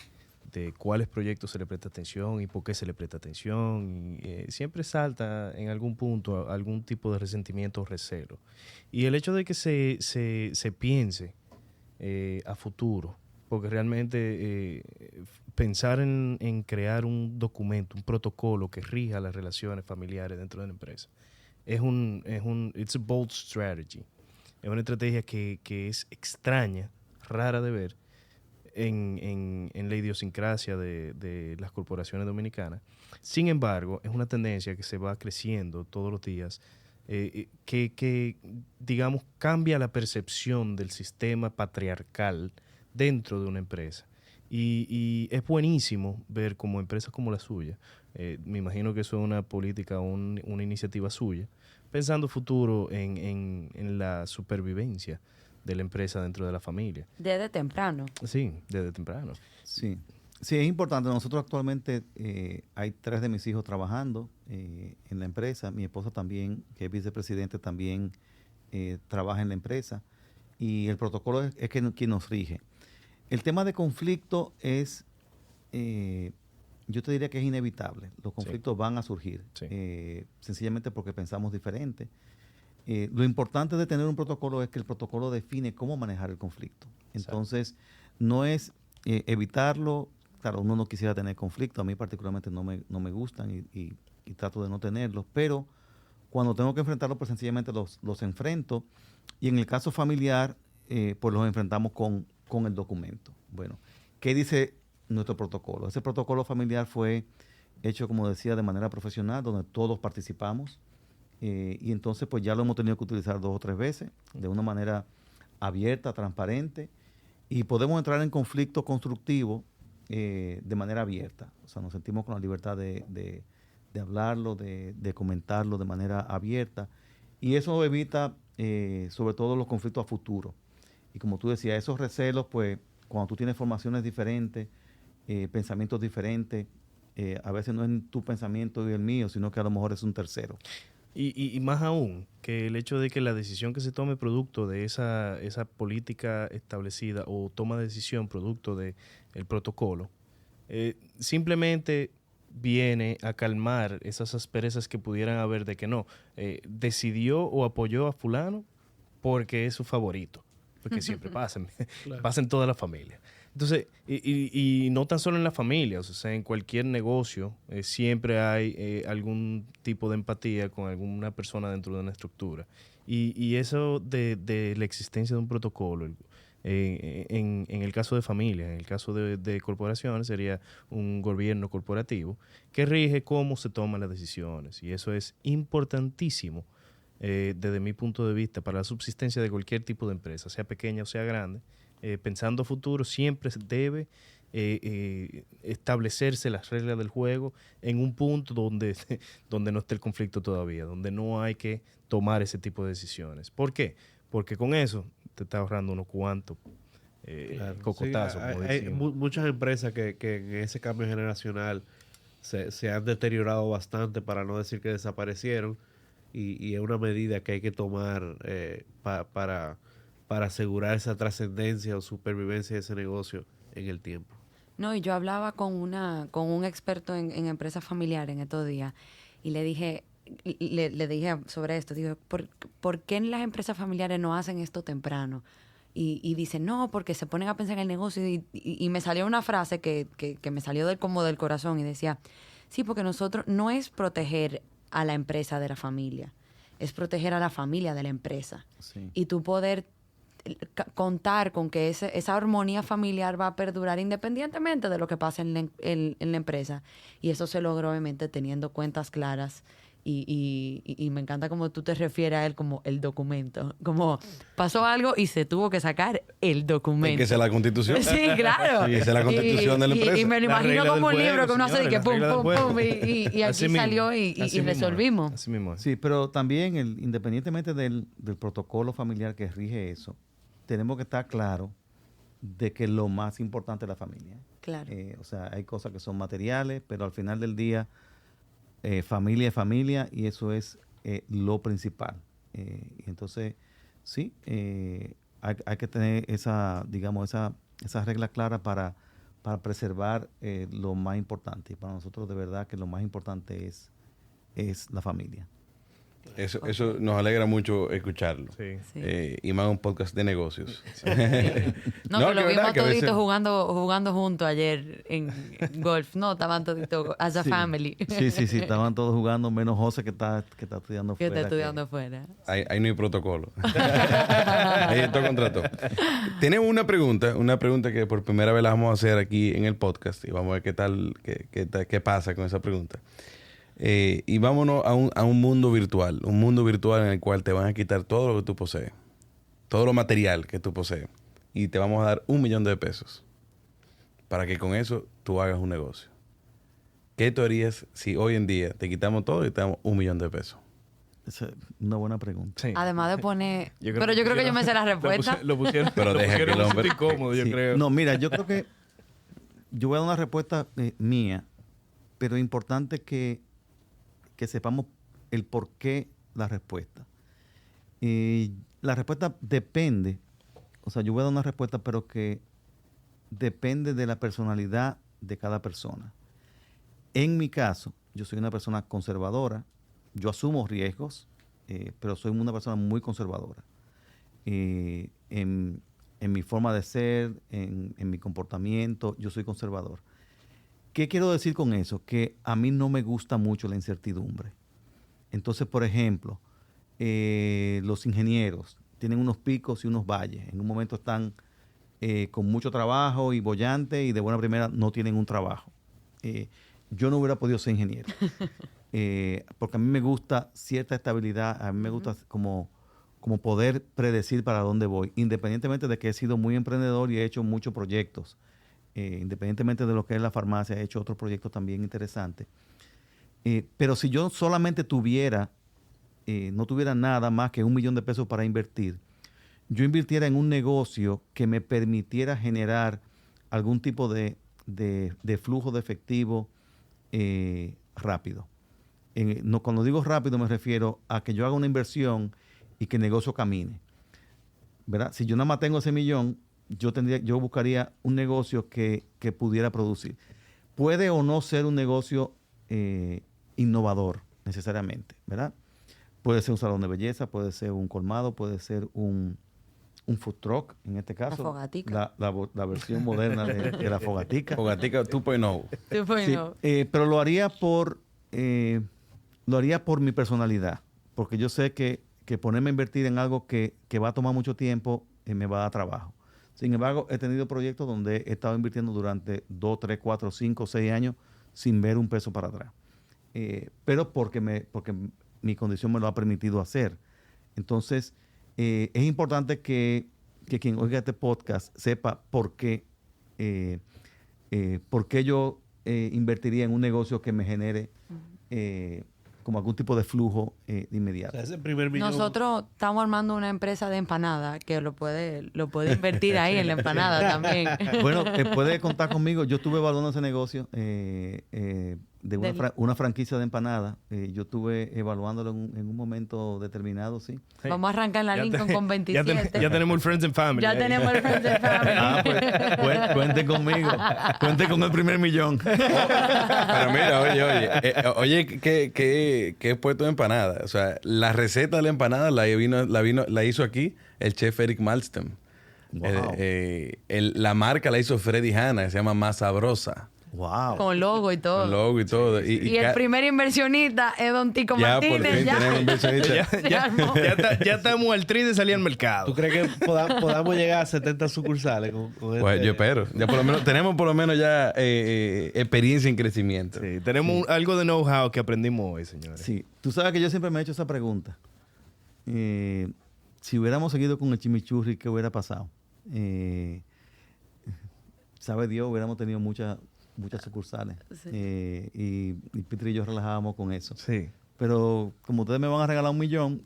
Speaker 2: cuáles proyectos se le presta atención y por qué se le presta atención. Y, siempre salta en algún punto algún tipo de resentimiento o recelo. Y el hecho de que se piense a futuro, porque realmente pensar en crear un documento, un protocolo que rija las relaciones familiares dentro de la empresa, it's a bold strategy. Es una estrategia que es extraña, rara de ver en la idiosincrasia de las corporaciones dominicanas. Sin embargo, es una tendencia que se va creciendo todos los días, que, digamos, cambia la percepción del sistema patriarcal dentro de una empresa. Y es buenísimo ver como empresas como la suya, me imagino que eso es una política o una iniciativa suya, pensando futuro en la supervivencia de la empresa dentro de la familia.
Speaker 4: Desde temprano.
Speaker 2: Sí, desde temprano.
Speaker 5: Sí, sí, es importante. Nosotros actualmente hay 3 de mis hijos trabajando en la empresa. Mi esposa también, que es vicepresidente, también trabaja en la empresa. Y el protocolo es quien nos rige. El tema de conflicto es, yo te diría que es inevitable. Los conflictos van a surgir, sencillamente porque pensamos diferente. Lo importante de tener un protocolo es que el protocolo define cómo manejar el conflicto. Entonces, no es evitarlo. Claro, uno no quisiera tener conflicto. A mí particularmente no me gustan y trato de no tenerlos. Pero cuando tengo que enfrentarlos, pues sencillamente los enfrento. Y en el caso familiar, pues los enfrentamos con el documento. Bueno, ¿qué dice nuestro protocolo? Ese protocolo familiar fue hecho, como decía, de manera profesional, donde todos participamos. Y entonces pues ya lo hemos tenido que utilizar 2 o 3 veces de una manera abierta, transparente, y podemos entrar en conflicto constructivo de manera abierta. O sea, nos sentimos con la libertad de hablarlo, de comentarlo de manera abierta, y eso evita sobre todo los conflictos a futuro. Y como tú decías, esos recelos, pues cuando tú tienes formaciones diferentes, pensamientos diferentes, a veces no es tu pensamiento y el mío, sino que a lo mejor es un tercero.
Speaker 2: Y más aún, que el hecho de que la decisión que se tome producto de esa política establecida o toma de decisión producto del protocolo, simplemente viene a calmar esas asperezas que pudieran haber de que no, decidió o apoyó a fulano porque es su favorito, porque siempre pasan, pasa en toda la familia. Entonces, y no tan solo en la familia, o sea, en cualquier negocio siempre hay algún tipo de empatía con alguna persona dentro de una estructura. Y eso de la existencia de un protocolo, en el caso de familias, en el caso de corporaciones, sería un gobierno corporativo que rige cómo se toman las decisiones. Y eso es importantísimo desde mi punto de vista para la subsistencia de cualquier tipo de empresa, sea pequeña o sea grande. Pensando futuro, siempre debe establecerse las reglas del juego en un punto donde no esté el conflicto todavía, donde no hay que tomar ese tipo de decisiones. ¿Por qué? Porque con eso te está ahorrando unos cuantos cocotazos.
Speaker 3: Sí,
Speaker 2: como
Speaker 3: hay
Speaker 2: decimos.
Speaker 3: muchas empresas que en ese cambio generacional se han deteriorado bastante, para no decir que desaparecieron, y es una medida que hay que tomar para asegurar esa trascendencia o supervivencia de ese negocio en el tiempo.
Speaker 4: No, y yo hablaba con un experto en empresas familiares en estos días y le dije sobre esto, digo, ¿por qué en las empresas familiares no hacen esto temprano? Y dicen, no, porque se ponen a pensar en el negocio y me salió una frase que me salió como del corazón y decía, sí, porque nosotros no es proteger a la empresa de la familia, es proteger a la familia de la empresa.
Speaker 5: Sí.
Speaker 4: Y tú poder contar con que esa armonía familiar va a perdurar independientemente de lo que pase en la empresa. Y eso se logró obviamente teniendo cuentas claras. Y me encanta como tú te refieres a él como el documento. Como pasó algo y se tuvo que sacar el documento.
Speaker 1: Que sea la Constitución.
Speaker 4: Sí, claro.
Speaker 1: Sí, esa es la Constitución de la empresa.
Speaker 4: Y me lo
Speaker 2: La
Speaker 4: imagino
Speaker 2: regla
Speaker 4: como un
Speaker 2: del
Speaker 4: libro
Speaker 2: juego,
Speaker 4: que uno hace de que
Speaker 2: señores,
Speaker 4: pum,
Speaker 2: la regla
Speaker 4: pum,
Speaker 2: del
Speaker 4: pum.
Speaker 2: juego.
Speaker 4: Y
Speaker 2: Así
Speaker 4: aquí
Speaker 2: mismo.
Speaker 4: salió y
Speaker 2: Así mismo es.
Speaker 4: resolvimos.
Speaker 2: Así mismo es.
Speaker 5: Sí, pero también independientemente del protocolo familiar que rige eso, tenemos que estar claros de que lo más importante es la familia.
Speaker 4: Claro.
Speaker 5: O sea, hay cosas que son materiales, pero al final del día, familia es familia y eso es lo principal. Y entonces, sí, hay que tener esa regla clara para preservar lo más importante. Y para nosotros, de verdad, que lo más importante es la familia.
Speaker 1: Eso nos alegra mucho escucharlo.
Speaker 2: Sí.
Speaker 4: Sí.
Speaker 1: Y más un podcast de negocios.
Speaker 4: No,
Speaker 1: No,
Speaker 4: que lo
Speaker 1: que verdad
Speaker 4: vimos
Speaker 1: que a
Speaker 4: toditos
Speaker 1: veces-
Speaker 4: jugando juntos ayer en golf. No, estaban toditos as a
Speaker 5: Sí.
Speaker 4: family.
Speaker 5: Sí, estaban todos jugando, menos José que está estudiando
Speaker 4: Que
Speaker 5: fuera.
Speaker 4: está estudiando afuera.
Speaker 1: Ahí no hay protocolo. Ahí está contrato. Tenemos una pregunta que por primera vez la vamos a hacer aquí en el podcast y vamos a ver qué pasa con esa pregunta. Y vámonos a un mundo virtual en el cual te van a quitar todo lo que tú posees, todo lo material que tú posees, y te vamos a dar $1 millón de pesos para que con eso tú hagas un negocio. ¿Qué tú harías si hoy en día te quitamos todo y te damos $1 millón de pesos?
Speaker 5: Esa es una buena pregunta.
Speaker 2: Sí.
Speaker 4: Además de poner...
Speaker 2: Yo
Speaker 4: Pero yo creo que yo me sé la
Speaker 2: lo
Speaker 4: respuesta.
Speaker 2: lo pusieron,
Speaker 1: Pero
Speaker 2: lo
Speaker 1: deja que
Speaker 2: pusieron
Speaker 1: el
Speaker 2: un
Speaker 1: hombre-
Speaker 2: sitio incómodo, yo
Speaker 5: Sí.
Speaker 2: creo.
Speaker 5: No, mira, yo creo que yo voy a dar una respuesta mía, pero es importante que sepamos el por qué la respuesta. La respuesta depende, o sea, yo voy a dar una respuesta, pero que depende de la personalidad de cada persona. En mi caso, yo soy una persona conservadora, yo asumo riesgos, pero soy una persona muy conservadora. En mi forma de ser, en mi comportamiento, yo soy conservador. ¿Qué quiero decir con eso? Que a mí no me gusta mucho la incertidumbre. Entonces, por ejemplo, los ingenieros tienen unos picos y unos valles. En un momento están con mucho trabajo y bollante y de buena primera no tienen un trabajo. Yo no hubiera podido ser ingeniero. Porque a mí me gusta cierta estabilidad, a mí me gusta como poder predecir para dónde voy, independientemente de que he sido muy emprendedor y he hecho muchos proyectos. Independientemente de lo que es la farmacia, he hecho otros proyectos también interesantes. Pero si yo solamente no tuviera nada más que $1 millón de pesos para invertir, yo invirtiera en un negocio que me permitiera generar algún tipo de flujo de efectivo rápido. Cuando digo rápido me refiero a que yo haga una inversión y que el negocio camine. ¿Verdad? Si yo nada más tengo ese $1 millón, yo buscaría un negocio que pudiera producir. Puede o no ser un negocio innovador necesariamente, ¿verdad? Puede ser un salón de belleza, puede ser un colmado, puede ser un food truck, en este caso.
Speaker 4: La fogatica.
Speaker 5: La versión moderna de la fogatica.
Speaker 1: Fogatica 2.0.
Speaker 5: Sí, pero lo haría por mi personalidad, porque yo sé que ponerme a invertir en algo que va a tomar mucho tiempo me va a dar trabajo. Sin embargo, he tenido proyectos donde he estado invirtiendo durante 2, 3, 4, 5, 6 años sin ver un peso para atrás. Pero porque mi condición me lo ha permitido hacer. Entonces, es importante que quien oiga este podcast sepa por qué yo invertiría en un negocio que me genere como algún tipo de flujo de inmediato.
Speaker 3: O sea, ese primer millón.
Speaker 4: Nosotros estamos armando una empresa de empanada que lo puede invertir ahí en la empanada también.
Speaker 5: Bueno, puede contar conmigo. Yo estuve evaluando ese negocio una franquicia de empanadas. Yo estuve evaluándolo en un momento determinado, sí.
Speaker 4: Vamos a arrancar en la Lincoln con 27.
Speaker 2: Ya tenemos el Friends and Family.
Speaker 4: Ya tenemos el Friends and Family.
Speaker 5: Cuenten conmigo. Cuenten con el primer millón.
Speaker 1: Pero mira, oye, ¿qué puesto de empanada? O sea, la receta de la empanada la hizo aquí el chef Eric Malmsteen.
Speaker 5: Wow.
Speaker 1: La marca la hizo Freddy Hanna, se llama Más Sabrosa.
Speaker 5: Wow.
Speaker 4: Con logo y todo.
Speaker 1: Con logo y todo.
Speaker 4: Y el primer inversionista es Don Tico
Speaker 1: ya,
Speaker 4: Martínez.
Speaker 1: por fin tenemos inversionista.
Speaker 2: Ya estamos al tri de salir al mercado.
Speaker 3: ¿Tú crees que podamos llegar a 70 sucursales con
Speaker 1: Pues yo espero. Ya tenemos por lo menos ya experiencia en crecimiento.
Speaker 2: Sí, tenemos algo de know-how que aprendimos hoy, señores.
Speaker 5: Sí. Tú sabes que yo siempre me he hecho esa pregunta. Si hubiéramos seguido con el chimichurri, ¿qué hubiera pasado? Sabe Dios, hubiéramos tenido muchas sucursales.
Speaker 4: Sí.
Speaker 5: Y Peter y yo relajábamos con eso.
Speaker 2: Sí.
Speaker 5: Pero como ustedes me van a regalar $1 millón,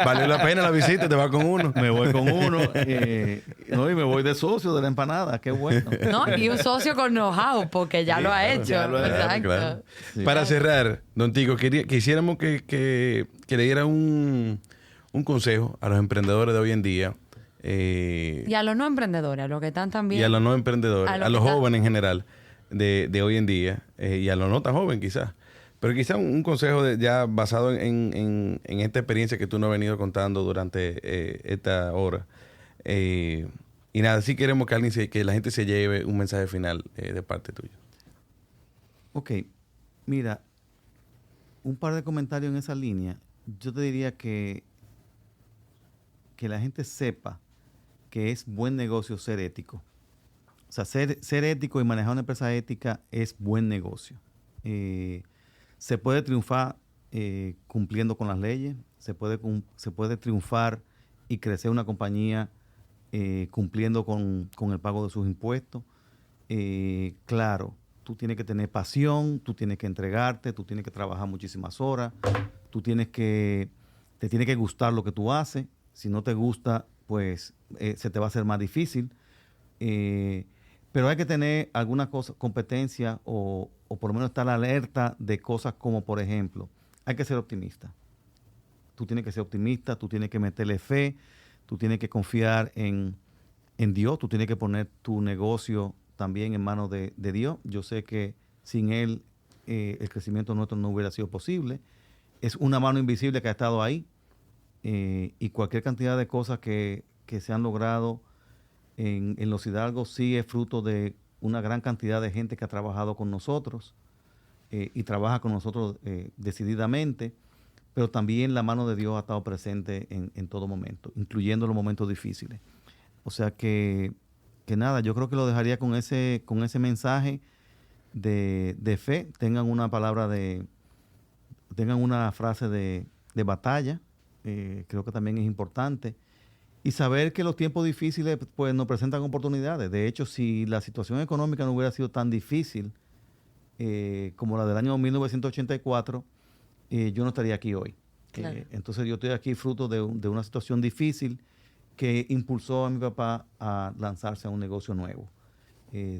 Speaker 1: Valió la pena la visita, te vas con uno.
Speaker 5: me voy con uno. No, y me voy de socio de la empanada. Qué bueno.
Speaker 4: No, y un socio con know-how, porque ya lo ha hecho. Exacto.
Speaker 1: Claro.
Speaker 5: Sí.
Speaker 1: Para cerrar, Don Tico, quisiéramos que le diera un consejo a los emprendedores de hoy en día.
Speaker 4: Y a los no emprendedores, a los que están también.
Speaker 1: Y a los no emprendedores, a los jóvenes en general de hoy en día, y a los no tan jóvenes quizás. Pero quizás un consejo ya basado en esta experiencia que tú nos has venido contando durante esta hora. Y nada, sí queremos que la gente se lleve un mensaje final de parte tuya.
Speaker 5: Ok, mira, un par de comentarios en esa línea. Yo te diría que la gente sepa que es buen negocio ser ético. O sea, ser ético y manejar una empresa ética es buen negocio. Se puede triunfar cumpliendo con las leyes, se puede triunfar y crecer una compañía cumpliendo con el pago de sus impuestos. Claro, tú tienes que tener pasión, tú tienes que entregarte, tú tienes que trabajar muchísimas horas, te tiene que gustar lo que tú haces. Si no te gusta, pues se te va a hacer más difícil. Pero hay que tener alguna cosa, competencia o por lo menos estar alerta de cosas como, por ejemplo, hay que ser optimista. Tú tienes que ser optimista, tú tienes que meterle fe, tú tienes que confiar en Dios, tú tienes que poner tu negocio también en manos de Dios. Yo sé que sin Él el crecimiento nuestro no hubiera sido posible. Es una mano invisible que ha estado ahí. Y cualquier cantidad de cosas que se han logrado en Los Hidalgos sí es fruto de una gran cantidad de gente que ha trabajado con nosotros y trabaja con nosotros decididamente, pero también la mano de Dios ha estado presente en todo momento, incluyendo los momentos difíciles. O sea que nada, yo creo que lo dejaría con ese mensaje de fe. Tengan una frase de batalla. Creo que también es importante. Y saber que los tiempos difíciles pues nos presentan oportunidades. De hecho, si la situación económica no hubiera sido tan difícil como la del año 1984, yo no estaría aquí hoy.
Speaker 4: Claro.
Speaker 5: Entonces yo estoy aquí fruto de una situación difícil que impulsó a mi papá a lanzarse a un negocio nuevo.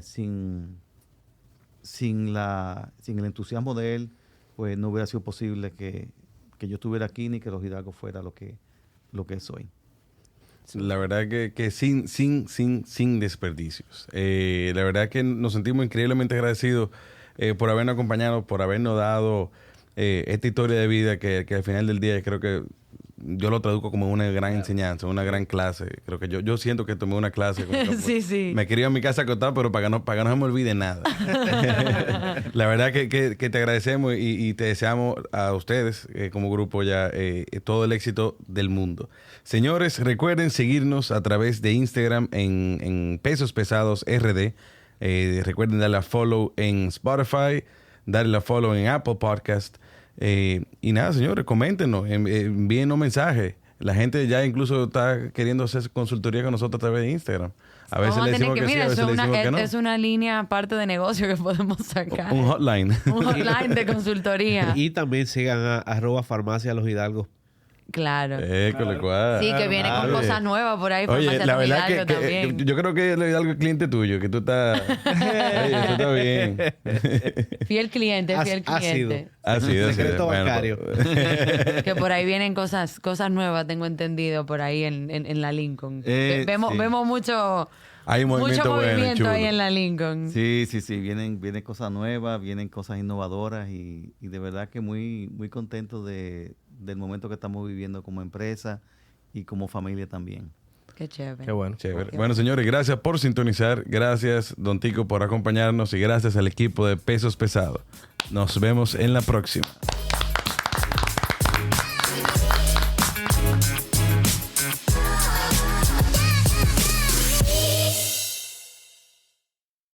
Speaker 5: Sin el entusiasmo de él, pues no hubiera sido posible que yo estuviera aquí ni que Los Hidalgos fuera lo que es hoy.
Speaker 1: La verdad que sin desperdicios. La verdad que nos sentimos increíblemente agradecidos por habernos acompañado, por habernos dado esta historia de vida que al final del día creo que yo lo traduzco como una gran enseñanza, una gran clase. Creo que yo siento que tomé una clase.
Speaker 4: Sí.
Speaker 1: Me quería ir a mi casa a contar, pero para que no se me olvide nada. La verdad que te agradecemos y te deseamos a ustedes como grupo ya todo el éxito del mundo. Señores, recuerden seguirnos a través de Instagram en Pesos Pesados RD. Recuerden darle a follow en Spotify, darle a follow en Apple Podcast. Y nada, señores, coméntenos, envíenos mensajes. La gente ya incluso está queriendo hacer consultoría con nosotros a través de Instagram. A veces le decimos que sí, a veces le decimos que no.
Speaker 4: Es una línea aparte de negocio que podemos sacar.
Speaker 1: Un hotline.
Speaker 4: Un hotline de consultoría.
Speaker 3: Y también sigan a @farmacia Los Hidalgos
Speaker 4: Claro.
Speaker 1: Con lo cual.
Speaker 4: Sí, que viene con cosas nuevas por ahí.
Speaker 1: Oye, la verdad que
Speaker 4: también.
Speaker 1: yo creo que le algo al cliente tuyo, que tú estás... Oye, eso está bien.
Speaker 4: Fiel cliente.
Speaker 1: Ácido.
Speaker 3: Secreto bancario.
Speaker 4: Que por ahí vienen cosas nuevas, tengo entendido, por ahí en la Lincoln. Vemos mucho...
Speaker 1: Hay movimiento
Speaker 4: movimiento ahí en la Lincoln.
Speaker 5: Sí. Vienen cosas nuevas, vienen cosas innovadoras y de verdad que muy contento del momento que estamos viviendo como empresa y como familia también.
Speaker 4: Qué chévere.
Speaker 2: Qué bueno.
Speaker 1: Chévere. Bueno, señores, gracias por sintonizar. Gracias, Don Tico, por acompañarnos y gracias al equipo de Pesos Pesados. Nos vemos en la próxima.